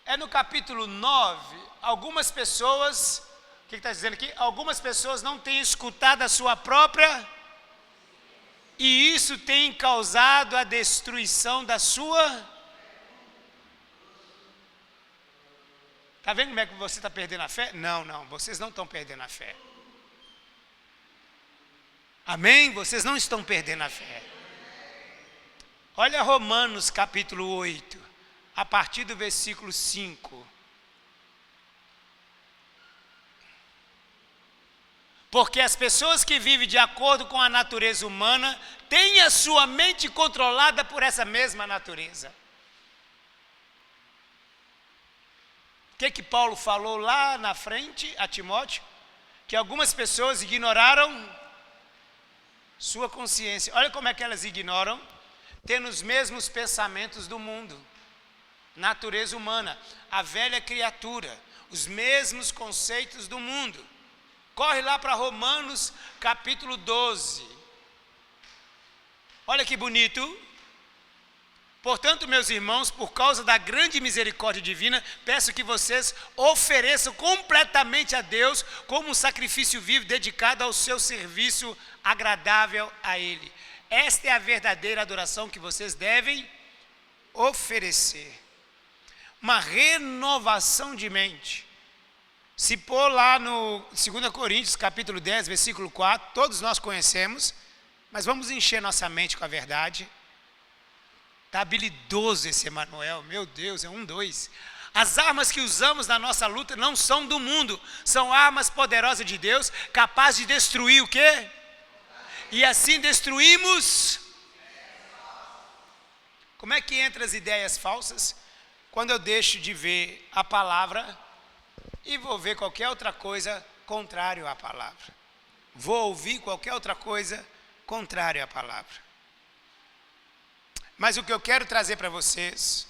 É no capítulo 9, algumas pessoas... O que está dizendo aqui? Algumas pessoas não têm escutado a sua própria... E isso tem causado a destruição da sua... Está vendo como é que você está perdendo a fé? Não, vocês não estão perdendo a fé. Amém? Vocês não estão perdendo a fé. Olha Romanos capítulo 8, a partir do versículo 5. Porque as pessoas que vivem de acordo com a natureza humana têm a sua mente controlada por essa mesma natureza. O que Paulo falou lá na frente a Timóteo? Que algumas pessoas ignoraram sua consciência. Olha como é que elas ignoram, tendo os mesmos pensamentos do mundo, natureza humana, a velha criatura, os mesmos conceitos do mundo. Corre lá para Romanos capítulo 12. Olha que bonito. Portanto, meus irmãos, por causa da grande misericórdia divina, peço que vocês ofereçam completamente a Deus como um sacrifício vivo dedicado ao seu serviço agradável a Ele. Esta é a verdadeira adoração que vocês devem oferecer. Uma renovação de mente. Se pôr lá no 2 Coríntios, capítulo 10, versículo 4, todos nós conhecemos, mas vamos encher nossa mente com a verdade. Está habilidoso esse Emanuel, meu Deus, é 2. As armas que usamos na nossa luta não são do mundo, são armas poderosas de Deus, capazes de destruir o quê? E assim destruímos. Como é que entram as ideias falsas? Quando eu deixo de ver a palavra e vou ver qualquer outra coisa contrário à palavra. vou ouvir qualquer outra coisa contrária à palavra. Mas o que eu quero trazer para vocês,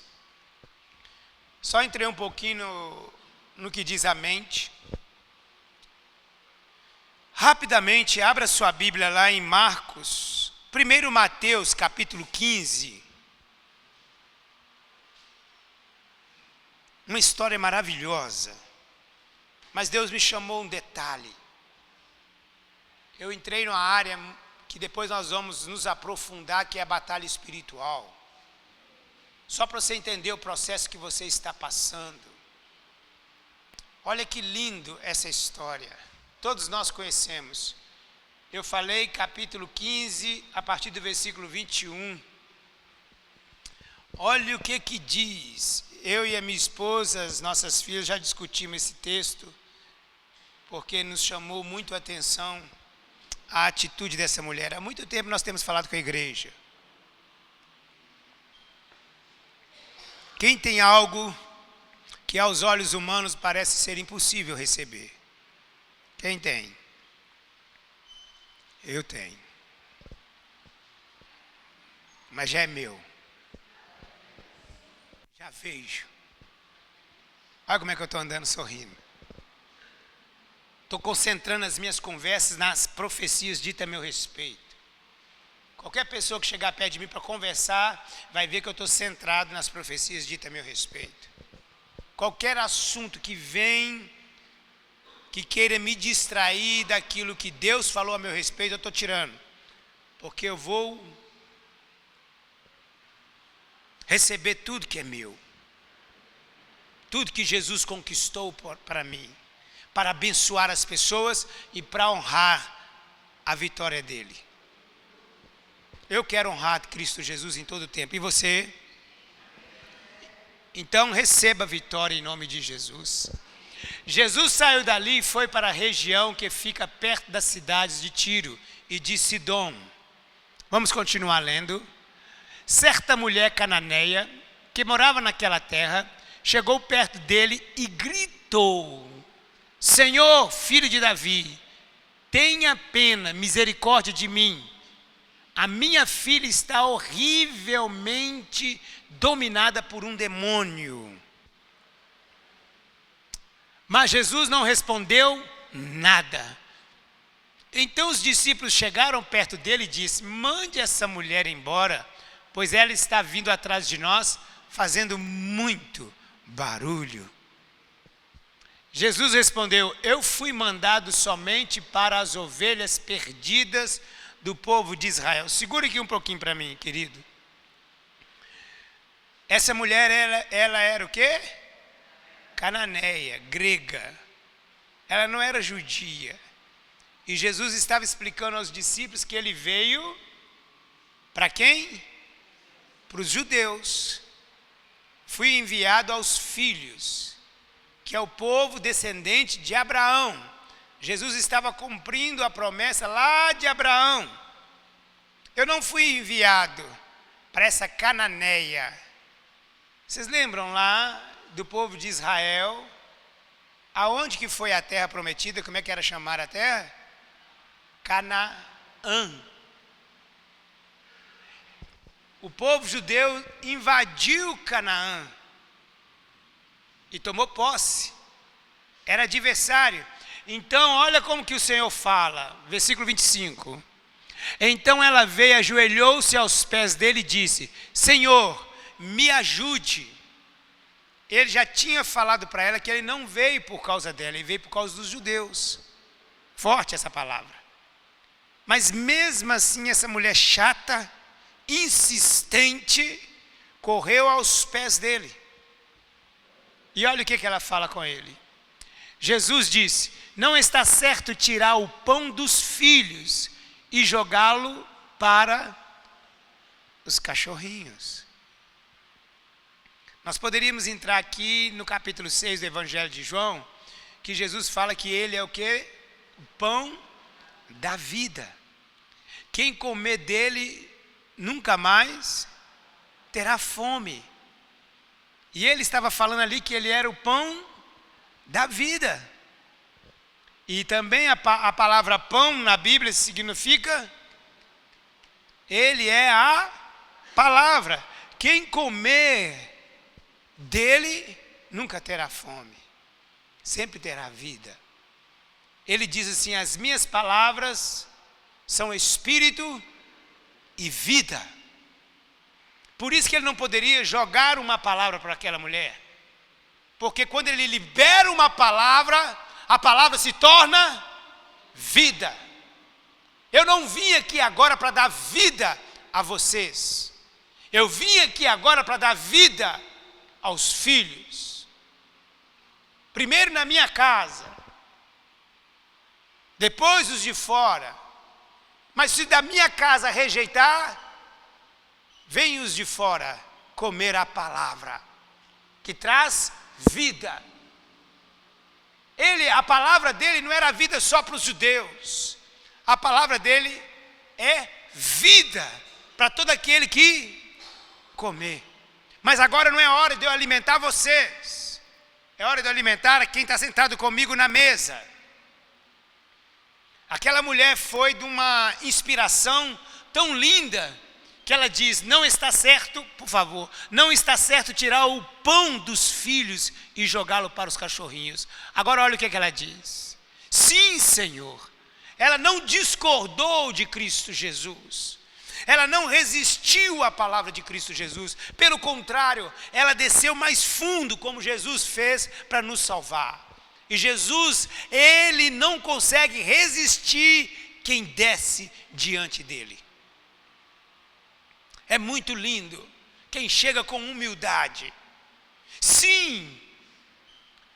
só entrei um pouquinho no que diz a mente. Rapidamente, abra sua Bíblia lá em Marcos, 1 Mateus capítulo 15. Uma história maravilhosa, mas Deus me chamou um detalhe. Eu entrei numa área que depois nós vamos nos aprofundar, que é a batalha espiritual. Só para você entender o processo que você está passando. Olha que lindo essa história. Todos nós conhecemos. Eu falei capítulo 15, a partir do versículo 21. Olha o que diz. Eu e a minha esposa, as nossas filhas, já discutimos esse texto, porque nos chamou muito a atenção a atitude dessa mulher. Há muito tempo nós temos falado com a igreja. Quem tem algo que aos olhos humanos parece ser impossível receber? Quem tem? Eu tenho. Mas já é meu. Já vejo. Olha como é que eu estou andando sorrindo. Estou concentrando as minhas conversas nas profecias ditas a meu respeito. Qualquer pessoa que chegar perto de mim para conversar, vai ver que eu estou centrado nas profecias ditas a meu respeito. Qualquer assunto que vem, que queira me distrair daquilo que Deus falou a meu respeito, eu estou tirando. Porque eu vou receber tudo que é meu. Tudo que Jesus conquistou para mim. Para abençoar as pessoas e para honrar a vitória dele. Eu quero honrar Cristo Jesus em todo o tempo. E você? Então receba a vitória em nome de Jesus. Jesus saiu dali e foi para a região que fica perto das cidades de Tiro e de Sidom. Vamos continuar lendo. Certa mulher cananeia que morava naquela terra chegou perto dele e gritou: Senhor, filho de Davi, tenha pena, misericórdia de mim. A minha filha está horrivelmente dominada por um demônio. Mas Jesus não respondeu nada. Então os discípulos chegaram perto dele e disseram: mande essa mulher embora, pois ela está vindo atrás de nós, fazendo muito barulho. Jesus respondeu: eu fui mandado somente para as ovelhas perdidas do povo de Israel. Segura aqui um pouquinho para mim, querido. Essa mulher, ela era o quê? Cananeia, grega. Ela não era judia. E Jesus estava explicando aos discípulos que ele veio para quem? Para os judeus. Fui enviado aos filhos, que é o povo descendente de Abraão. Jesus estava cumprindo a promessa lá de Abraão. Eu não fui enviado para essa Cananeia. Vocês lembram lá do povo de Israel? Aonde que foi a terra prometida? Como é que era chamar a terra? Canaã. O povo judeu invadiu Canaã e tomou posse. Era adversário. Então, olha como que o Senhor fala, versículo 25. Então ela veio, ajoelhou-se aos pés dele e disse: Senhor, me ajude. Ele já tinha falado para ela que ele não veio por causa dela, ele veio por causa dos judeus. Forte essa palavra. Mas mesmo assim, essa mulher chata, insistente, correu aos pés dele. E olha o que ela fala com ele. Jesus disse: não está certo tirar o pão dos filhos e jogá-lo para os cachorrinhos. Nós poderíamos entrar aqui no capítulo 6 do Evangelho de João, que Jesus fala que ele é o quê? O pão da vida. Quem comer dele nunca mais terá fome. E ele estava falando ali que ele era o pão da vida. E também a palavra pão na Bíblia significa, ele é a palavra. Quem comer dele nunca terá fome, sempre terá vida. Ele diz assim: as minhas palavras são espírito e vida. Por isso que ele não poderia jogar uma palavra para aquela mulher. Porque quando ele libera uma palavra, a palavra se torna vida. Eu não vim aqui agora para dar vida a vocês. Eu vim aqui agora para dar vida aos filhos. Primeiro na minha casa, depois os de fora. Mas se da minha casa rejeitar, vem os de fora comer a palavra, que traz vida. A palavra dele não era vida só para os judeus. A palavra dele é vida para todo aquele que comer. Mas agora não é hora de eu alimentar vocês. É hora de eu alimentar quem está sentado comigo na mesa. Aquela mulher foi de uma inspiração tão linda que ela diz: não está certo, por favor, não está certo tirar o pão dos filhos e jogá-lo para os cachorrinhos. Agora olha o que ela diz. Sim, Senhor. Ela não discordou de Cristo Jesus. Ela não resistiu à palavra de Cristo Jesus. Pelo contrário, ela desceu mais fundo, como Jesus fez para nos salvar. E Jesus, ele não consegue resistir quem desce diante dele. É muito lindo quem chega com humildade. Sim,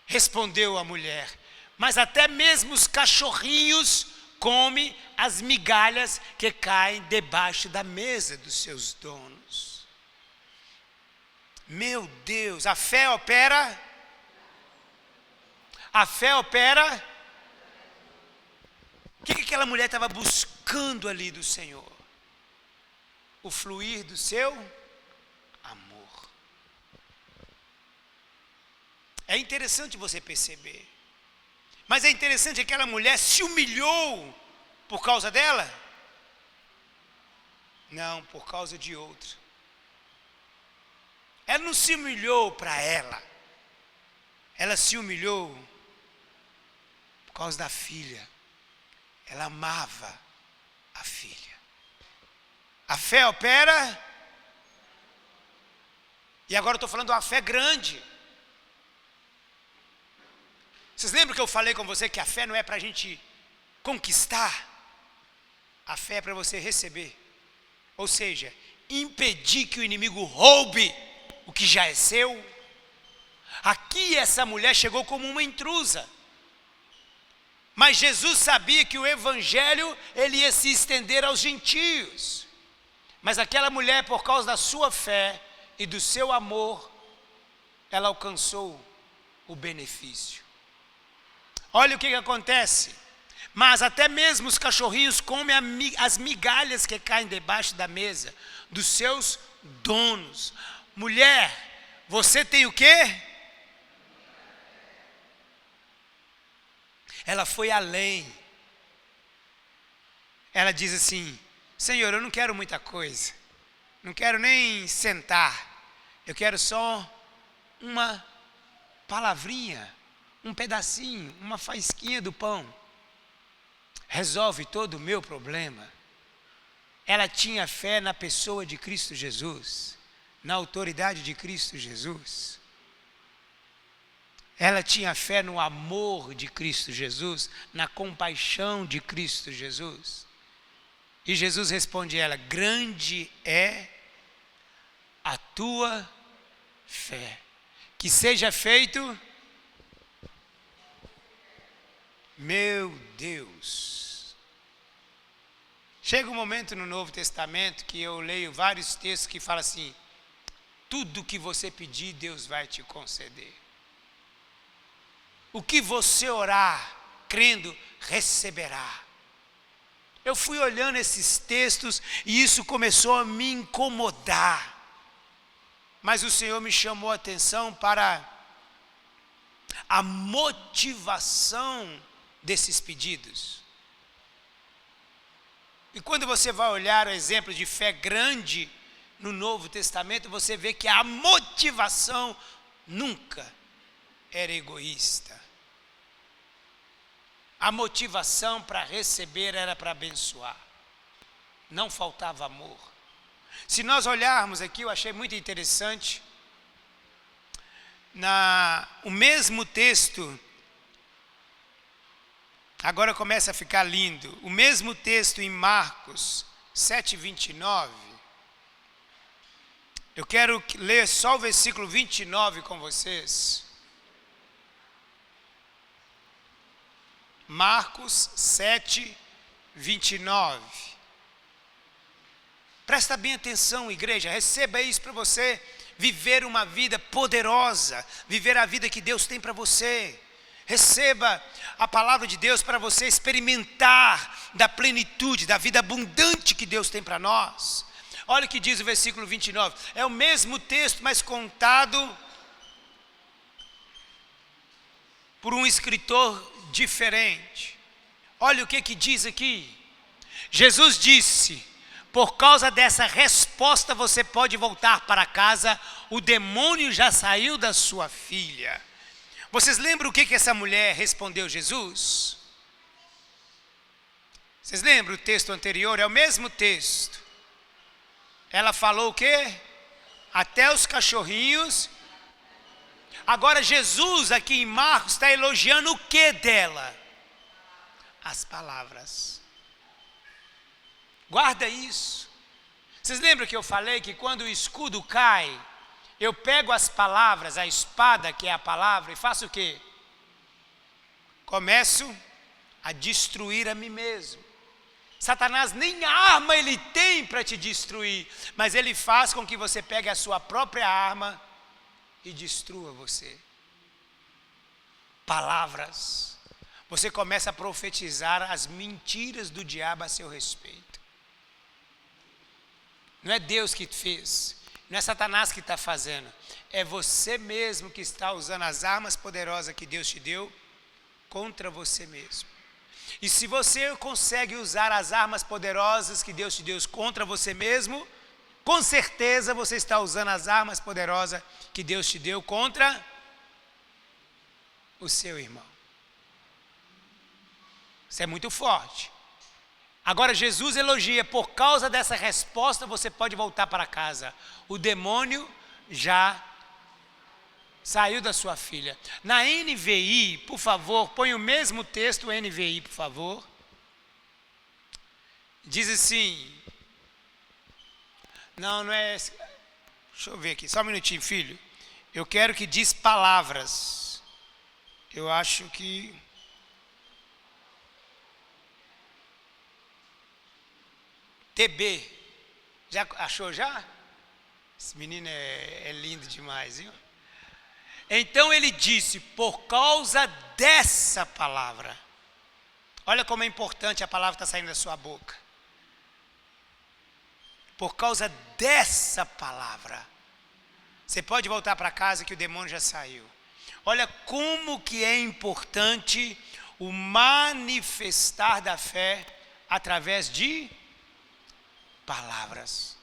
respondeu a mulher, mas até mesmo os cachorrinhos comem as migalhas que caem debaixo da mesa dos seus donos. Meu Deus, a fé opera. A fé opera. O que aquela mulher estava buscando ali do Senhor? O fluir do seu amor. É interessante você perceber. Mas é interessante que aquela mulher se humilhou por causa dela? Não, por causa de outro. Ela não se humilhou para ela. Ela se humilhou por causa da filha. Ela amava a filha. A fé opera. E agora eu estou falando de uma fé grande. Vocês lembram que eu falei com você que a fé não é para a gente conquistar? A fé é para você receber. Ou seja, impedir que o inimigo roube o que já é seu. Aqui essa mulher chegou como uma intrusa. Mas Jesus sabia que o evangelho ele ia se estender aos gentios. Mas aquela mulher, por causa da sua fé e do seu amor, ela alcançou o benefício. Olha o que acontece. Mas até mesmo os cachorrinhos comem as migalhas que caem debaixo da mesa dos seus donos. Mulher, você tem o quê? Ela foi além. Ela diz assim: Senhor, eu não quero muita coisa. Não quero nem sentar. Eu quero só uma palavrinha, um pedacinho, uma faísquinha do pão. Resolve todo o meu problema. Ela tinha fé na pessoa de Cristo Jesus, na autoridade de Cristo Jesus. Ela tinha fé no amor de Cristo Jesus, na compaixão de Cristo Jesus. E Jesus responde a ela: grande é a tua fé. Que seja feito. Meu Deus. Chega um momento no Novo Testamento que eu leio vários textos que falam assim: tudo que você pedir, Deus vai te conceder. O que você orar, crendo, receberá. Eu fui olhando esses textos e isso começou a me incomodar. Mas o Senhor me chamou a atenção para a motivação desses pedidos? E quando você vai olhar o exemplo de fé grande no Novo Testamento, você vê que a motivação nunca era egoísta. A motivação para receber era para abençoar. Não faltava amor. Se nós olharmos aqui, eu achei muito interessante, o mesmo texto, agora começa a ficar lindo, o mesmo texto em Marcos 7:29, eu quero ler só o versículo 29 com vocês. Marcos 7:29. Presta bem atenção, igreja, receba isso para você viver uma vida poderosa, viver a vida que Deus tem para você. Receba a palavra de Deus para você experimentar da plenitude, da vida abundante que Deus tem para nós. Olha o que diz o versículo 29. É o mesmo texto, mas contado por um escritor diferente. Olha o que diz aqui. Jesus disse: por causa dessa resposta você pode voltar para casa, o demônio já saiu da sua filha. Vocês lembram o que essa mulher respondeu Jesus? Vocês lembram o texto anterior? É o mesmo texto. Ela falou o quê? Até os cachorrinhos. Agora Jesus aqui em Marcos está elogiando o que dela? As palavras. Guarda isso. Vocês lembram que eu falei que quando o escudo cai, eu pego as palavras, a espada que é a palavra, e faço o quê? Começo a destruir a mim mesmo. Satanás nem arma ele tem para te destruir, mas ele faz com que você pegue a sua própria arma e destrua você. Palavras. Você começa a profetizar as mentiras do diabo a seu respeito. Não é Deus que fez, não é Satanás que está fazendo, é você mesmo que está usando as armas poderosas que Deus te deu contra você mesmo. E se você consegue usar as armas poderosas que Deus te deu contra você mesmo, com certeza você está usando as armas poderosas que Deus te deu contra o seu irmão. Isso é muito forte. Agora Jesus elogia, por causa dessa resposta você pode voltar para casa. O demônio já saiu da sua filha. Na NVI, por favor, põe o mesmo texto, NVI, por favor. Diz assim, não é, deixa eu ver aqui, só um minutinho, filho. Eu quero que diz palavras. Eu acho que... TB, já achou já? Esse menino é lindo demais, viu? Então ele disse, por causa dessa palavra. Olha como é importante a palavra que está saindo da sua boca. Por causa dessa palavra. Você pode voltar para casa que o demônio já saiu. Olha como que é importante o manifestar da fé através de palavras.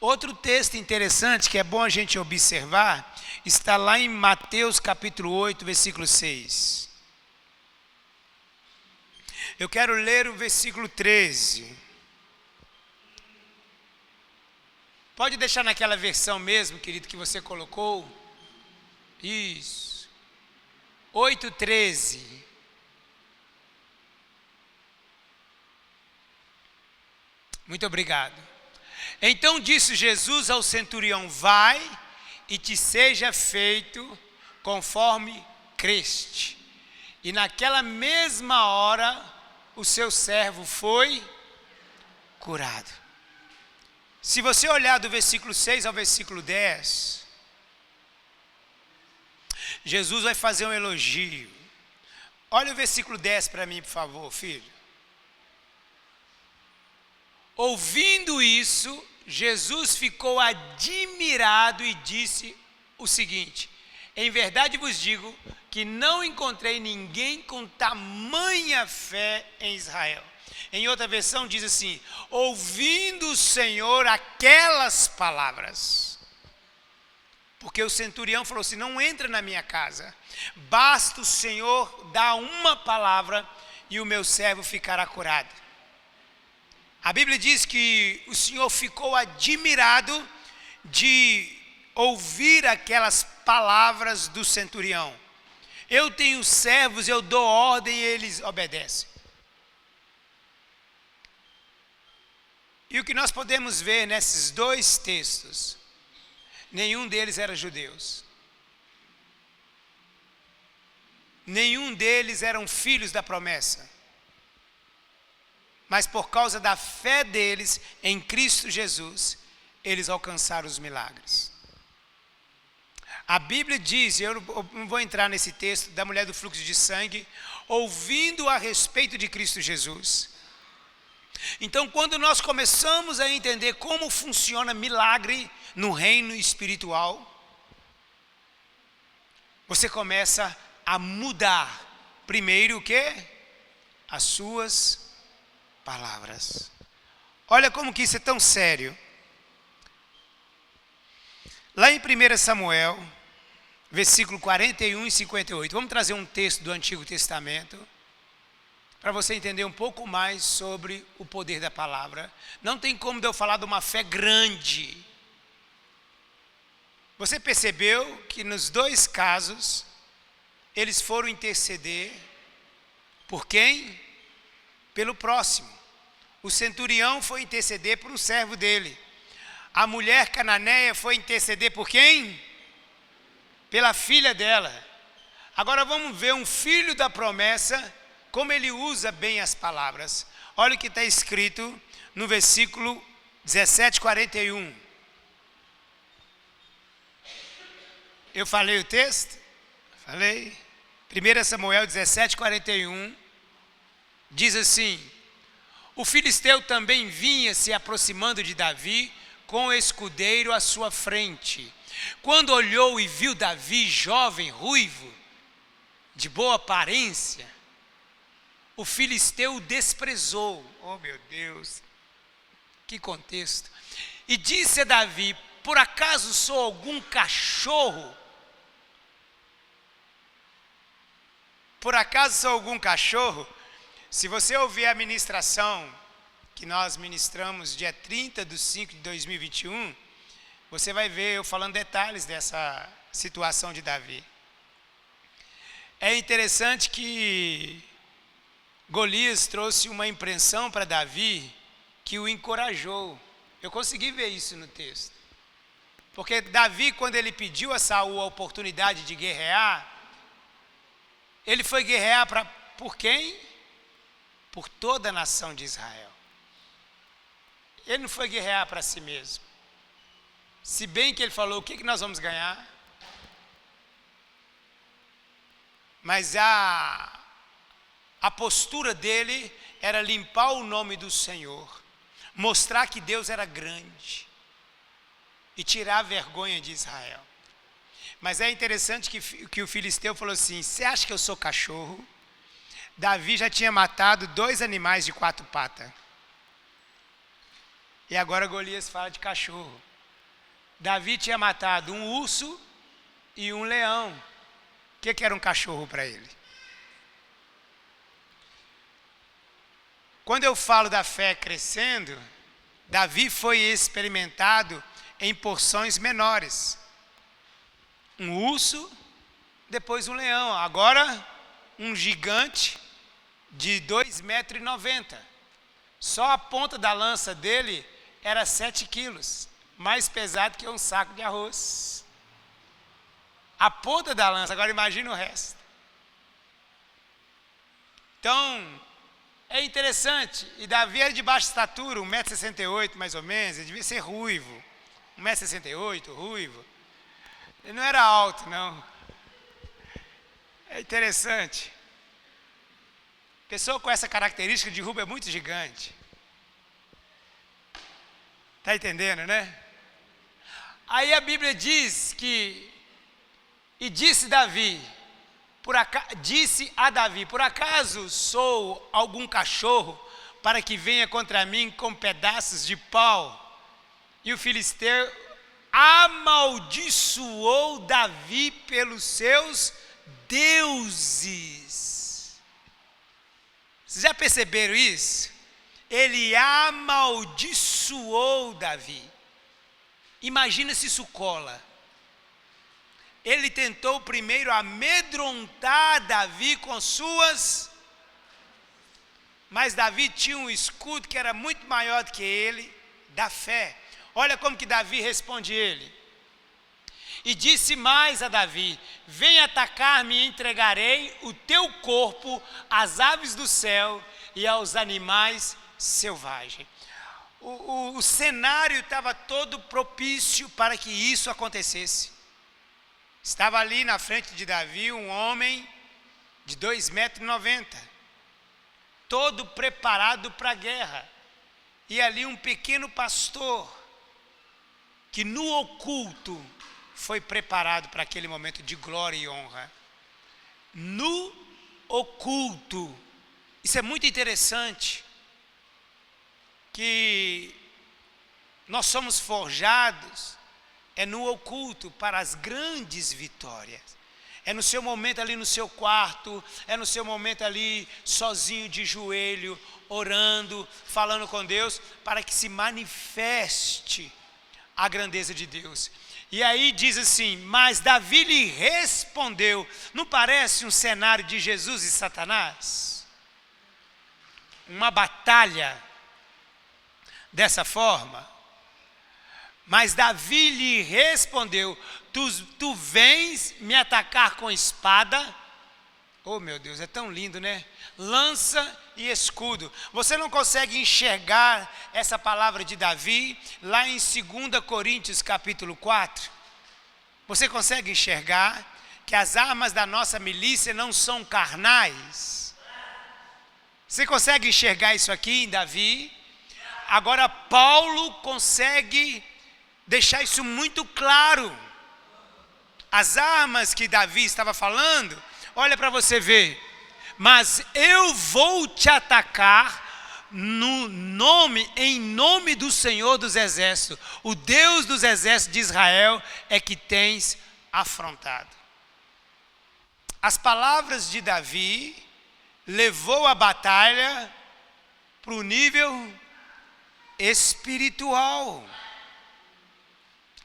Outro texto interessante que é bom a gente observar está lá em Mateus capítulo 8, versículo 6. Eu quero ler o versículo 13. Pode deixar naquela versão mesmo, querido, que você colocou. Isso. 8:13. Muito obrigado. Então disse Jesus ao centurião, vai e te seja feito conforme creste. E naquela mesma hora o seu servo foi curado. Se você olhar do versículo 6 ao versículo 10, Jesus vai fazer um elogio. Olha o versículo 10 para mim, por favor, filho. Ouvindo isso, Jesus ficou admirado e disse o seguinte: Em verdade vos digo que não encontrei ninguém com tamanha fé em Israel. Em outra versão diz assim: ouvindo o Senhor aquelas palavras. Porque o centurião falou assim: não entra na minha casa, basta o Senhor dar uma palavra e o meu servo ficará curado. A Bíblia diz que o Senhor ficou admirado de ouvir aquelas palavras do centurião. Eu tenho servos, eu dou ordem e eles obedecem. E o que nós podemos ver nesses dois textos, nenhum deles era judeus. Nenhum deles eram filhos da promessa. Mas por causa da fé deles em Cristo Jesus, eles alcançaram os milagres. A Bíblia diz, eu não vou entrar nesse texto, da mulher do fluxo de sangue, ouvindo a respeito de Cristo Jesus. Então, quando nós começamos a entender como funciona milagre no reino espiritual, você começa a mudar, primeiro o quê? As suas palavras. Olha como que isso é tão sério. Lá em 1 Samuel, versículo 41 e 58, vamos trazer um texto do Antigo Testamento, para você entender um pouco mais sobre o poder da palavra. Não tem como eu falar de uma fé grande. Você percebeu que nos dois casos, eles foram interceder por quem? Pelo próximo. O centurião foi interceder por um servo dele. A mulher cananeia foi interceder por quem? Pela filha dela. Agora vamos ver um filho da promessa, como ele usa bem as palavras. Olha o que está escrito no versículo 17, 41. Eu falei o texto? Falei. 1 Samuel 17, 41. Diz assim: o filisteu também vinha se aproximando de Davi com o escudeiro à sua frente. Quando olhou e viu Davi, jovem, ruivo, de boa aparência, o filisteu o desprezou. Oh meu Deus, que contexto. E disse a Davi: por acaso sou algum cachorro? Por acaso sou algum cachorro? Se você ouvir a ministração que nós ministramos dia 30/5/2021, você vai ver eu falando detalhes dessa situação de Davi. É interessante que Golias trouxe uma impressão para Davi que o encorajou. Eu consegui ver isso no texto. Porque Davi, quando ele pediu a Saul a oportunidade de guerrear, ele foi guerrear por quem? Por toda a nação de Israel. Ele não foi guerrear para si mesmo. Se bem que ele falou, o que nós vamos ganhar? Mas a postura dele era limpar o nome do Senhor, mostrar que Deus era grande e tirar a vergonha de Israel. Mas é interessante que o filisteu falou assim: você acha que eu sou cachorro? Davi já tinha matado 2 animais de 4 patas. E agora Golias fala de cachorro. Davi tinha matado um urso e um leão. O que era um cachorro para ele? Quando eu falo da fé crescendo, Davi foi experimentado em porções menores. Um urso, depois um leão. Agora um gigante de 2,90 m. Só a ponta da lança dele era 7 quilos, mais pesado que um saco de arroz. A ponta da lança, agora imagine o resto. Então, é interessante. E Davi era de baixa estatura, 1,68 m mais ou menos, ele devia ser ruivo. 1,68 m, ruivo. Ele não era alto, não. É interessante. Pessoa com essa característica de ruivo é muito gigante. Está entendendo, né? Aí a Bíblia diz que E disse a Davi, por acaso sou algum cachorro para que venha contra mim com pedaços de pau? E o filisteu amaldiçoou Davi pelos seus deuses. Vocês já perceberam isso? Ele amaldiçoou Davi. Imagina se isso cola. Ele tentou primeiro amedrontar Davi com mas Davi tinha um escudo que era muito maior do que ele, da fé. Olha como que Davi responde ele. E disse mais a Davi: vem atacar-me e entregarei o teu corpo às aves do céu e aos animais selvagens. O cenário estava todo propício para que isso acontecesse. Estava ali na frente de Davi um homem de 2,90 m, todo preparado para a guerra. E ali um pequeno pastor, que no oculto foi preparado para aquele momento de glória e honra. No oculto. Isso é muito interessante, que nós somos forjados no oculto para as grandes vitórias. É no seu momento ali no seu quarto, é no seu momento ali sozinho de joelho, orando, falando com Deus, para que se manifeste a grandeza de Deus. E aí diz assim: mas Davi lhe respondeu. Não parece um cenário de Jesus e Satanás? Uma batalha dessa forma? Mas Davi lhe respondeu: tu vens me atacar com espada? Oh meu Deus, é tão lindo, né? Lança e escudo. Você não consegue enxergar essa palavra de Davi lá em 2 Coríntios capítulo 4? Você consegue enxergar que as armas da nossa milícia não são carnais? Você consegue enxergar isso aqui em Davi? Agora Paulo consegue deixar isso muito claro. As armas que Davi estava falando, olha para você ver. Mas eu vou te atacar em nome do Senhor dos Exércitos. O Deus dos Exércitos de Israel é que tens afrontado. As palavras de Davi levou a batalha para o nível espiritual.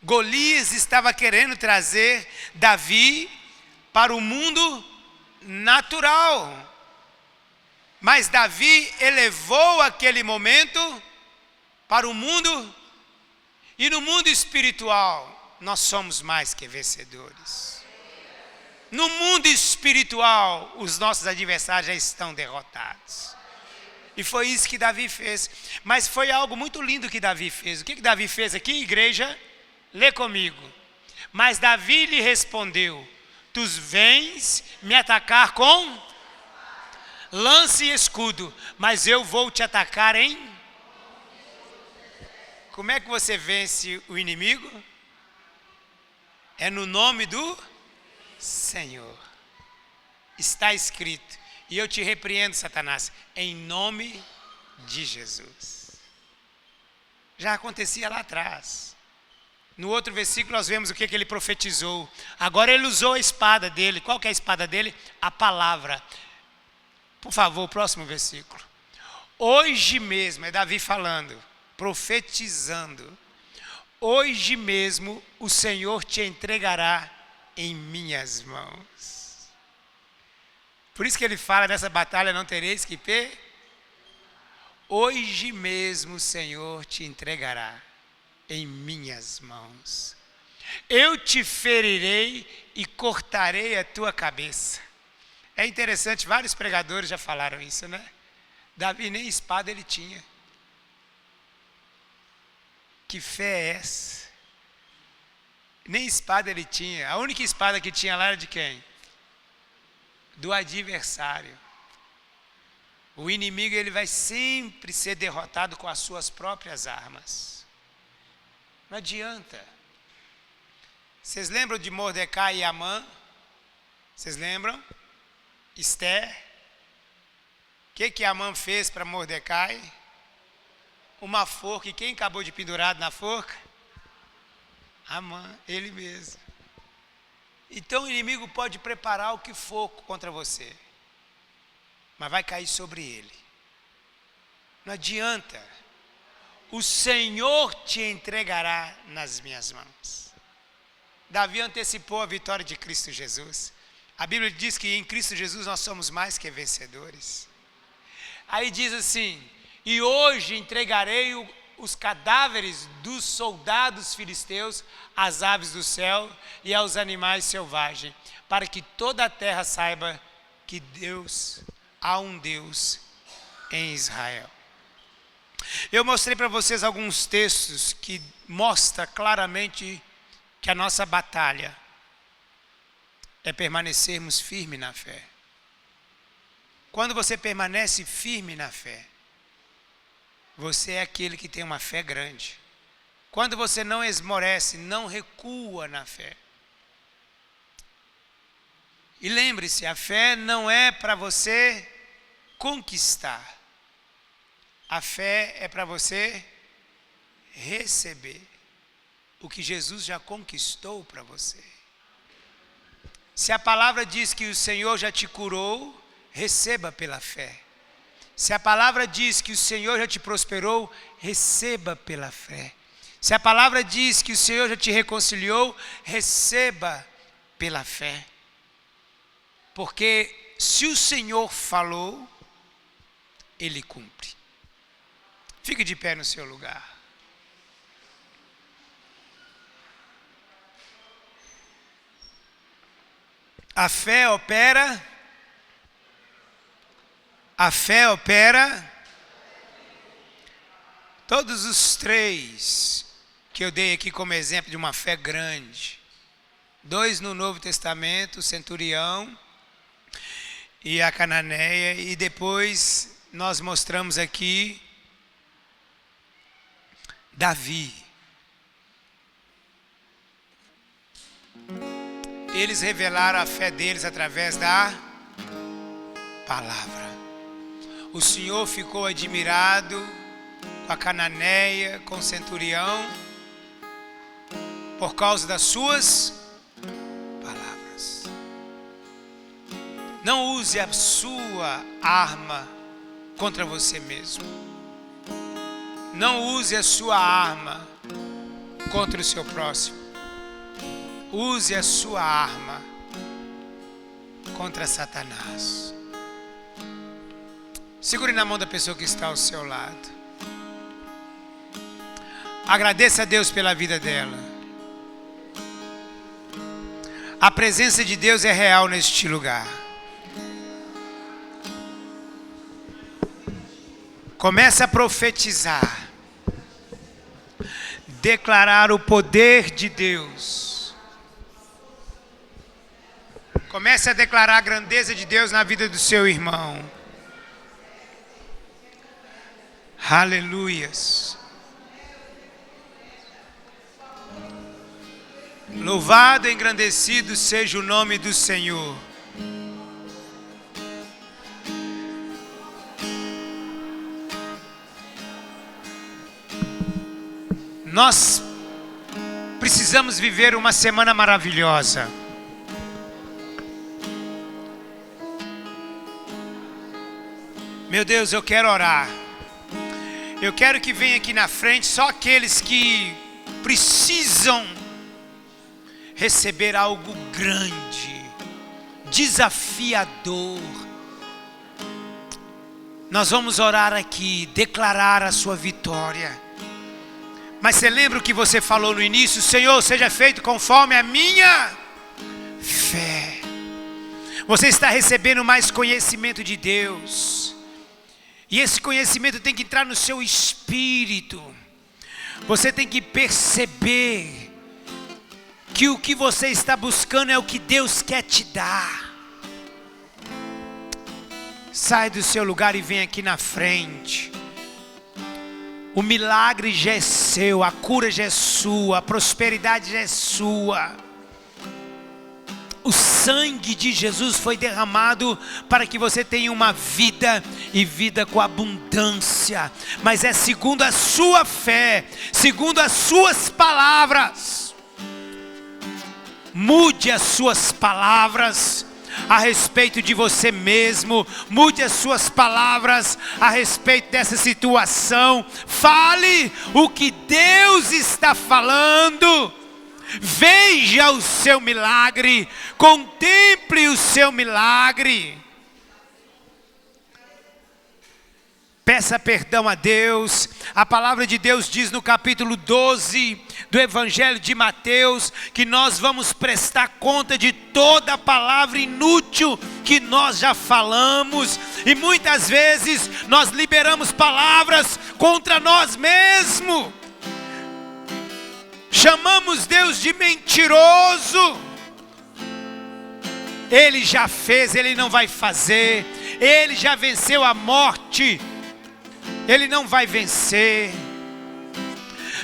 Golias estava querendo trazer Davi para o mundo natural, mas Davi elevou aquele momento para o mundo, e no mundo espiritual nós somos mais que vencedores. No mundo espiritual os nossos adversários já estão derrotados. E foi isso que Davi fez. Mas foi algo muito lindo que Davi fez. O que Davi fez aqui, igreja? Lê comigo. Mas Davi lhe respondeu: tu vens me atacar com lança e escudo, mas eu vou te atacar em... Como é que você vence o inimigo? É no nome do Senhor. Está escrito. E eu te repreendo, Satanás, em nome de Jesus. Já acontecia lá atrás. No outro versículo nós vemos o que ele profetizou. Agora ele usou a espada dele. Qual que é a espada dele? A palavra. Por favor, próximo versículo. Hoje mesmo, é Davi falando, profetizando. Hoje mesmo o Senhor te entregará em minhas mãos. Por isso que ele fala, nessa batalha não tereis que hoje mesmo o Senhor te entregará em minhas mãos. Eu te ferirei e cortarei a tua cabeça. É interessante, vários pregadores já falaram isso, né? Davi nem espada ele tinha. Que fé é essa? Nem espada ele tinha. A única espada que tinha lá era de quem? Do adversário. O inimigo ele vai sempre ser derrotado com as suas próprias armas. Não adianta. Vocês lembram de Mordecai e Amã? Vocês lembram? Esther. O que Amã fez para Mordecai? Uma forca. E quem acabou de pendurado na forca? Amã, ele mesmo. Então o inimigo pode preparar o que for contra você, mas vai cair sobre ele. Não adianta. O Senhor te entregará nas minhas mãos. Davi antecipou a vitória de Cristo Jesus. A Bíblia diz que em Cristo Jesus nós somos mais que vencedores. Aí diz assim: e hoje entregarei os cadáveres dos soldados filisteus às aves do céu e aos animais selvagens, para que toda a terra saiba que há um Deus em Israel. Eu mostrei para vocês alguns textos que mostram claramente que a nossa batalha é permanecermos firmes na fé. Quando você permanece firme na fé, você é aquele que tem uma fé grande. Quando você não esmorece, não recua na fé. E lembre-se, a fé não é para você conquistar. A fé é para você receber o que Jesus já conquistou para você. Se a palavra diz que o Senhor já te curou, receba pela fé. Se a palavra diz que o Senhor já te prosperou, receba pela fé. Se a palavra diz que o Senhor já te reconciliou, receba pela fé. Porque se o Senhor falou, Ele cumpre. Fique de pé no seu lugar. A fé opera. A fé opera. Todos os três que eu dei aqui como exemplo de uma fé grande. 2 no Novo Testamento, o centurião e a cananeia. E depois nós mostramos aqui Davi. Eles revelaram a fé deles através da palavra. O Senhor ficou admirado com a cananeia, com o centurião, por causa das suas palavras. Não use a sua arma contra você mesmo. Não use a sua arma contra o seu próximo. Use a sua arma contra Satanás. Segure na mão da pessoa que está ao seu lado. Agradeça a Deus pela vida dela. A presença de Deus é real neste lugar. Comece a profetizar. Declarar o poder de Deus. Comece a declarar a grandeza de Deus na vida do seu irmão. Aleluias. Louvado e engrandecido seja o nome do Senhor. Nós precisamos viver uma semana maravilhosa. Meu Deus, eu quero orar. Eu quero que venha aqui na frente só aqueles que precisam receber algo grande, desafiador. Nós vamos orar aqui, declarar a sua vitória. Mas você lembra o que você falou no início? Senhor, seja feito conforme a minha fé. Você está recebendo mais conhecimento de Deus. E esse conhecimento tem que entrar no seu espírito. Você tem que perceber que o que você está buscando é o que Deus quer te dar. Sai do seu lugar e vem aqui na frente. O milagre já é seu, a cura já é sua, a prosperidade já é sua. O sangue de Jesus foi derramado para que você tenha uma vida e vida com abundância. Mas é segundo a sua fé, segundo as suas palavras. Mude as suas palavras a respeito de você mesmo. Mude as suas palavras a respeito dessa situação. Fale o que Deus está falando. Veja o seu milagre, contemple o seu milagre. Peça perdão a Deus. A palavra de Deus diz no capítulo 12 do Evangelho de Mateus que nós vamos prestar conta de toda a palavra inútil que nós já falamos. E muitas vezes nós liberamos palavras contra nós mesmos. Chamamos Deus de mentiroso. Ele já fez, Ele não vai fazer. Ele já venceu a morte, Ele não vai vencer.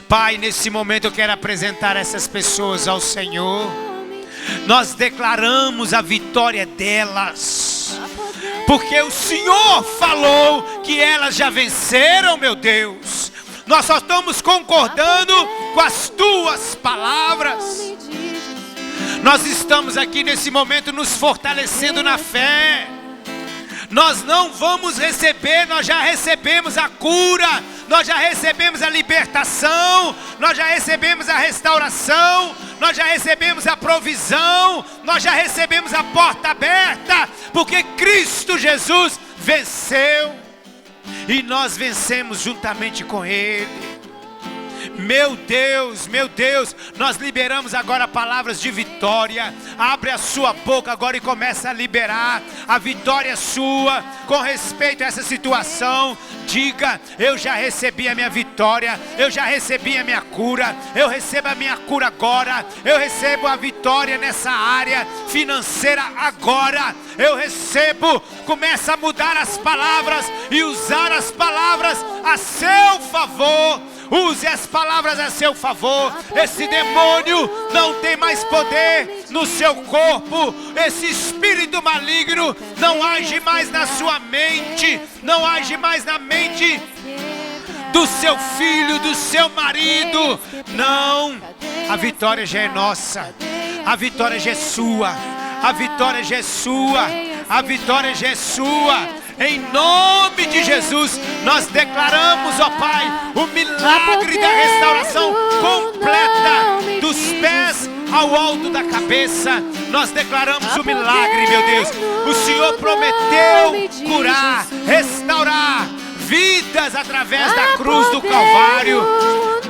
Pai, nesse momento eu quero apresentar essas pessoas ao Senhor. Nós declaramos a vitória delas, porque o Senhor falou que elas já venceram, meu Deus. Nós só estamos concordando com as tuas palavras. Nós estamos aqui nesse momento nos fortalecendo na fé. Nós não vamos receber, nós já recebemos a cura, nós já recebemos a libertação, nós já recebemos a restauração, nós já recebemos a provisão, nós já recebemos a porta aberta, porque Cristo Jesus venceu. E nós vencemos juntamente com Ele. Meu Deus, nós liberamos agora palavras de vitória. Abre a sua boca agora e começa a liberar a vitória sua com respeito a essa situação. Diga: eu já recebi a minha vitória, eu já recebi a minha cura, eu recebo a minha cura agora, eu recebo a vitória nessa área financeira agora, eu recebo. Começa a mudar as palavras e usar as palavras a seu favor. Use as palavras a seu favor. Esse demônio não tem mais poder no seu corpo. Esse espírito maligno não age mais na sua mente, não age mais na mente do seu filho, do seu marido. Não, a vitória já é nossa, a vitória já é sua, a vitória já é sua, a vitória já é sua. Em nome de Jesus, nós declaramos, ó Pai, o milagre da restauração completa, dos pés ao alto da cabeça. Nós declaramos o milagre, meu Deus. O Senhor prometeu curar, restaurar vidas através da cruz do Calvário.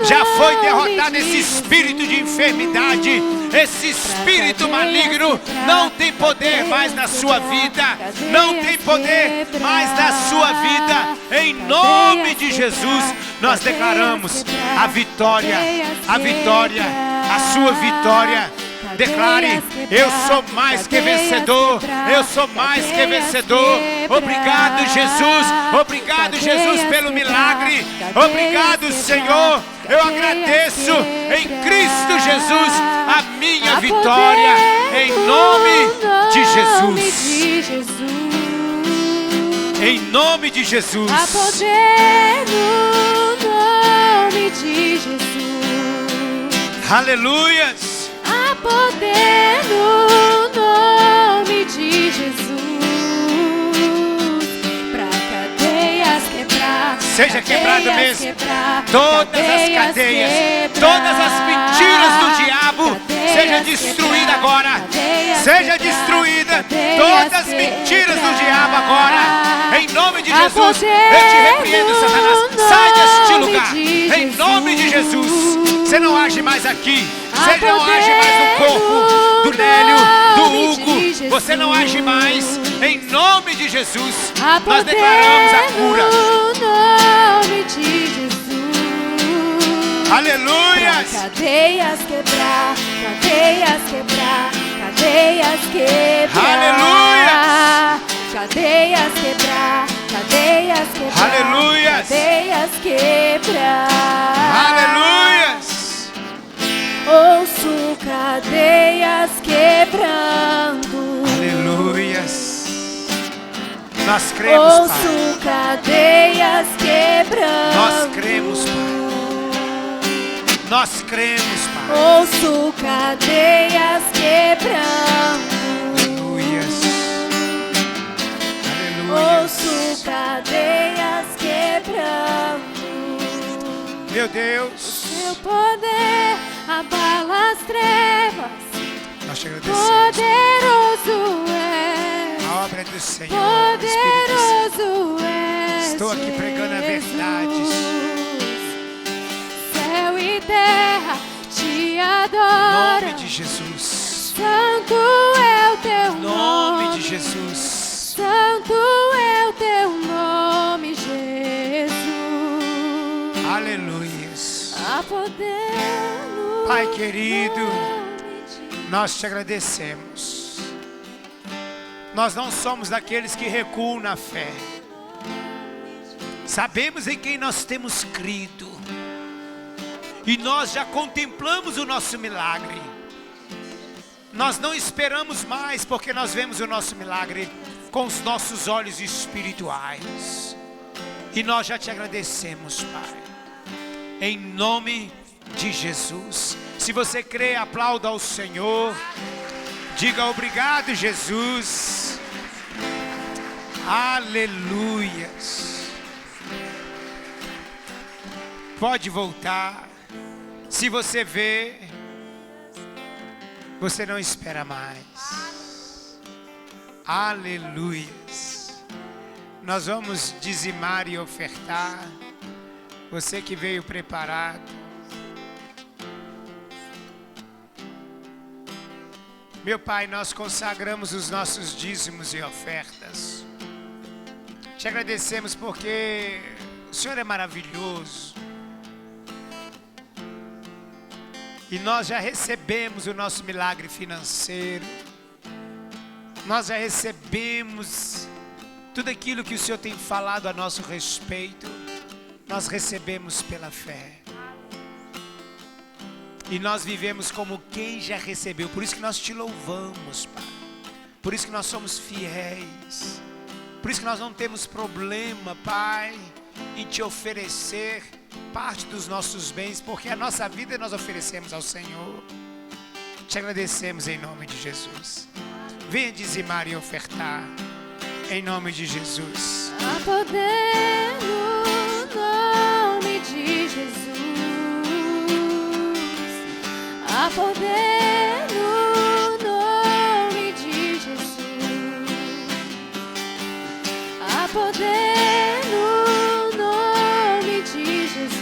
Já foi derrotado esse espírito de enfermidade. Esse espírito maligno não tem poder mais na sua vida. Não tem poder mais na sua vida. Em nome de Jesus, nós declaramos a vitória, a sua vitória. Declare: eu sou mais que vencedor, eu sou mais que vencedor. Obrigado, Jesus, pelo milagre. Obrigado, Senhor. Eu agradeço em Cristo Jesus a minha vitória, em nome de Jesus. Em nome de Jesus. Há poder no nome de Jesus. Aleluias. Há poder no nome de Jesus. Pra cadeias quebrar. Seja quebrado mesmo. Quebrar, todas as cadeias, todas as mentiras do diabo, seja destruída agora. Seja destruída todas as mentiras do diabo agora. Em nome de Jesus, eu te repreendo, Satanás. Sai deste lugar. Em nome de Jesus. Você não age mais aqui. Você não age mais no corpo do Nélio, do Hugo. Você não age mais. Em nome de Jesus, nós declaramos a cura. No nome de Jesus. Aleluias. Cadeias quebrar, cadeias quebrar, cadeias quebrar. Aleluias. Cadeias quebrar, cadeias quebrar. Aleluias. Cadeias quebrar. Aleluias. Ouço cadeias quebrando. Nós cremos, Pai. ouço cadeias quebrando. Nós cremos, Pai. Nós cremos, Pai. Ouço cadeias quebrando. Aleluias. Ouço Aleluias. cadeias quebrando. Meu Deus, Seu poder abala as trevas. nós te agradecemos. Poderoso é. A obra do Senhor, Espírito Santo. Poderoso é. Estou aqui pregando a verdade. Céu e terra te Em adoram. nome de Jesus. Santo é o teu Em nome. nome de Jesus. Santo é o teu nome, Jesus. Aleluias. Há poder no Pai querido, nome de nós te agradecemos. Nós não somos daqueles que recuam na fé. Sabemos em quem nós temos crido. E nós já contemplamos o nosso milagre. Nós não esperamos mais, porque nós vemos o nosso milagre com os nossos olhos espirituais. E nós já te agradecemos, Pai. Em nome de Jesus. Se você crê, aplauda ao Senhor. Diga obrigado, Jesus. Aleluias. Pode voltar. Se você vê, você não espera mais. Aleluias. Nós vamos dizimar e ofertar. Você que veio preparado. Meu Pai, nós consagramos os nossos dízimos e ofertas. Te agradecemos porque o Senhor é maravilhoso. E nós já recebemos o nosso milagre financeiro. Nós já recebemos tudo aquilo que o Senhor tem falado a nosso respeito. Nós recebemos pela fé. E nós vivemos como quem já recebeu. Por isso que nós te louvamos, Pai. Por isso que nós somos fiéis. Por isso que nós não temos problema, Pai, em te oferecer parte dos nossos bens, porque a nossa vida nós oferecemos ao Senhor. Te agradecemos em nome de Jesus. Venha dizimar e ofertar em nome de Jesus. Há poder no nome de Jesus. Há poder no nome de Jesus. Há poder no nome de Jesus.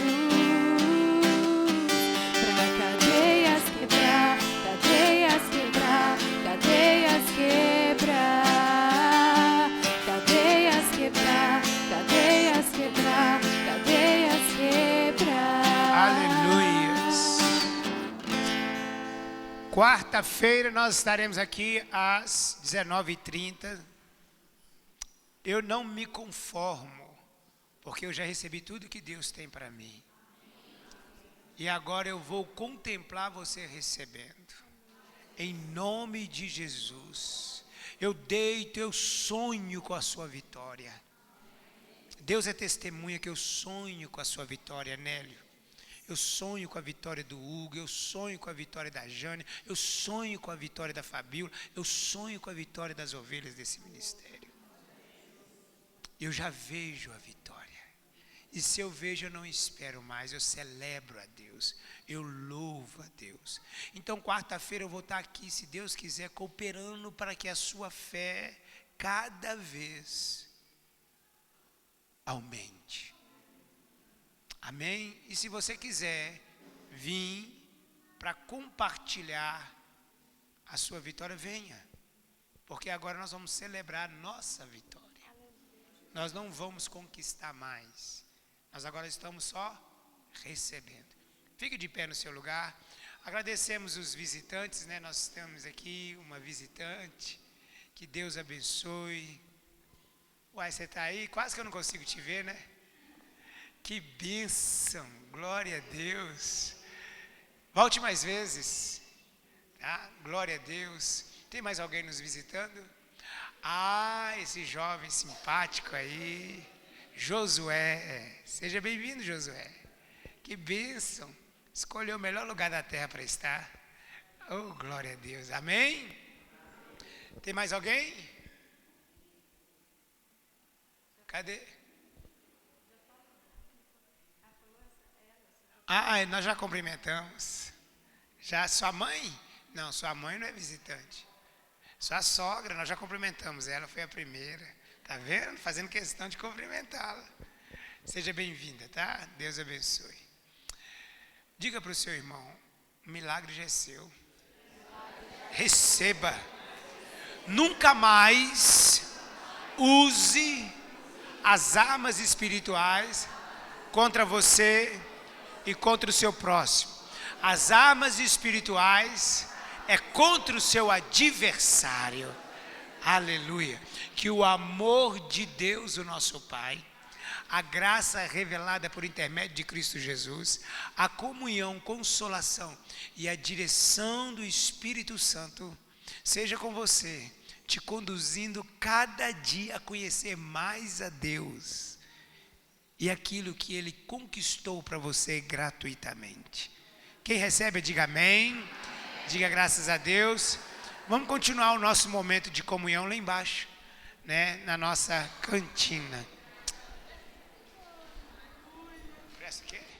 Pra cadeias quebrar, cadeias quebrar, cadeias quebrar, cadeias quebrar, cadeias quebrar, cadeias quebrar. Aleluias. Quarta-feira nós estaremos aqui às 19h30. Eu não me conformo, porque eu já recebi tudo que Deus tem para mim. E agora eu vou contemplar você recebendo. Em nome de Jesus. Eu deito, eu sonho com a sua vitória. Deus é testemunha que eu sonho com a sua vitória, Nélio. Eu sonho com a vitória do Hugo, eu sonho com a vitória da Jane, eu sonho com a vitória da Fabíola, eu sonho com a vitória das ovelhas desse ministério. Eu já vejo a vitória. E se eu vejo, eu não espero mais, eu celebro a Deus, eu louvo a Deus. Então, quarta-feira eu vou estar aqui, se Deus quiser, cooperando para que a sua fé cada vez aumente. Amém? E se você quiser vir para compartilhar a sua vitória, venha. Porque agora nós vamos celebrar nossa vitória. Nós não vamos conquistar mais. Nós agora estamos só recebendo. Fique de pé no seu lugar. Agradecemos os visitantes, né? Nós temos aqui uma visitante. Que Deus abençoe. Uai, você está aí? Quase que eu não consigo te ver, né? Que bênção, glória a Deus. Volte mais vezes, tá? Glória a Deus. Tem mais alguém nos visitando? Ah, esse jovem simpático aí, Josué. Seja bem-vindo, Josué. Que bênção. Escolheu o melhor lugar da terra para estar. Oh, glória a Deus. Amém? Tem mais alguém? Cadê? Ah, nós já cumprimentamos. Já sua mãe? Não, sua mãe não é visitante. Sua sogra, nós já cumprimentamos. Ela foi a primeira. Tá vendo? Fazendo questão de cumprimentá-la. Seja bem-vinda, tá? Deus abençoe. Diga para o seu irmão, o milagre já é seu. Receba. Nunca mais use as armas espirituais contra você e contra o seu próximo. As armas espirituais é contra o seu adversário. Aleluia. Que o amor de Deus, o nosso Pai, a graça revelada por intermédio de Cristo Jesus, a comunhão, consolação e a direção do Espírito Santo seja com você, te conduzindo cada dia a conhecer mais a Deus e aquilo que Ele conquistou para você gratuitamente. Quem recebe, diga amém, diga graças a Deus. Vamos continuar o nosso momento de comunhão lá embaixo, né, na nossa cantina. Presta aqui.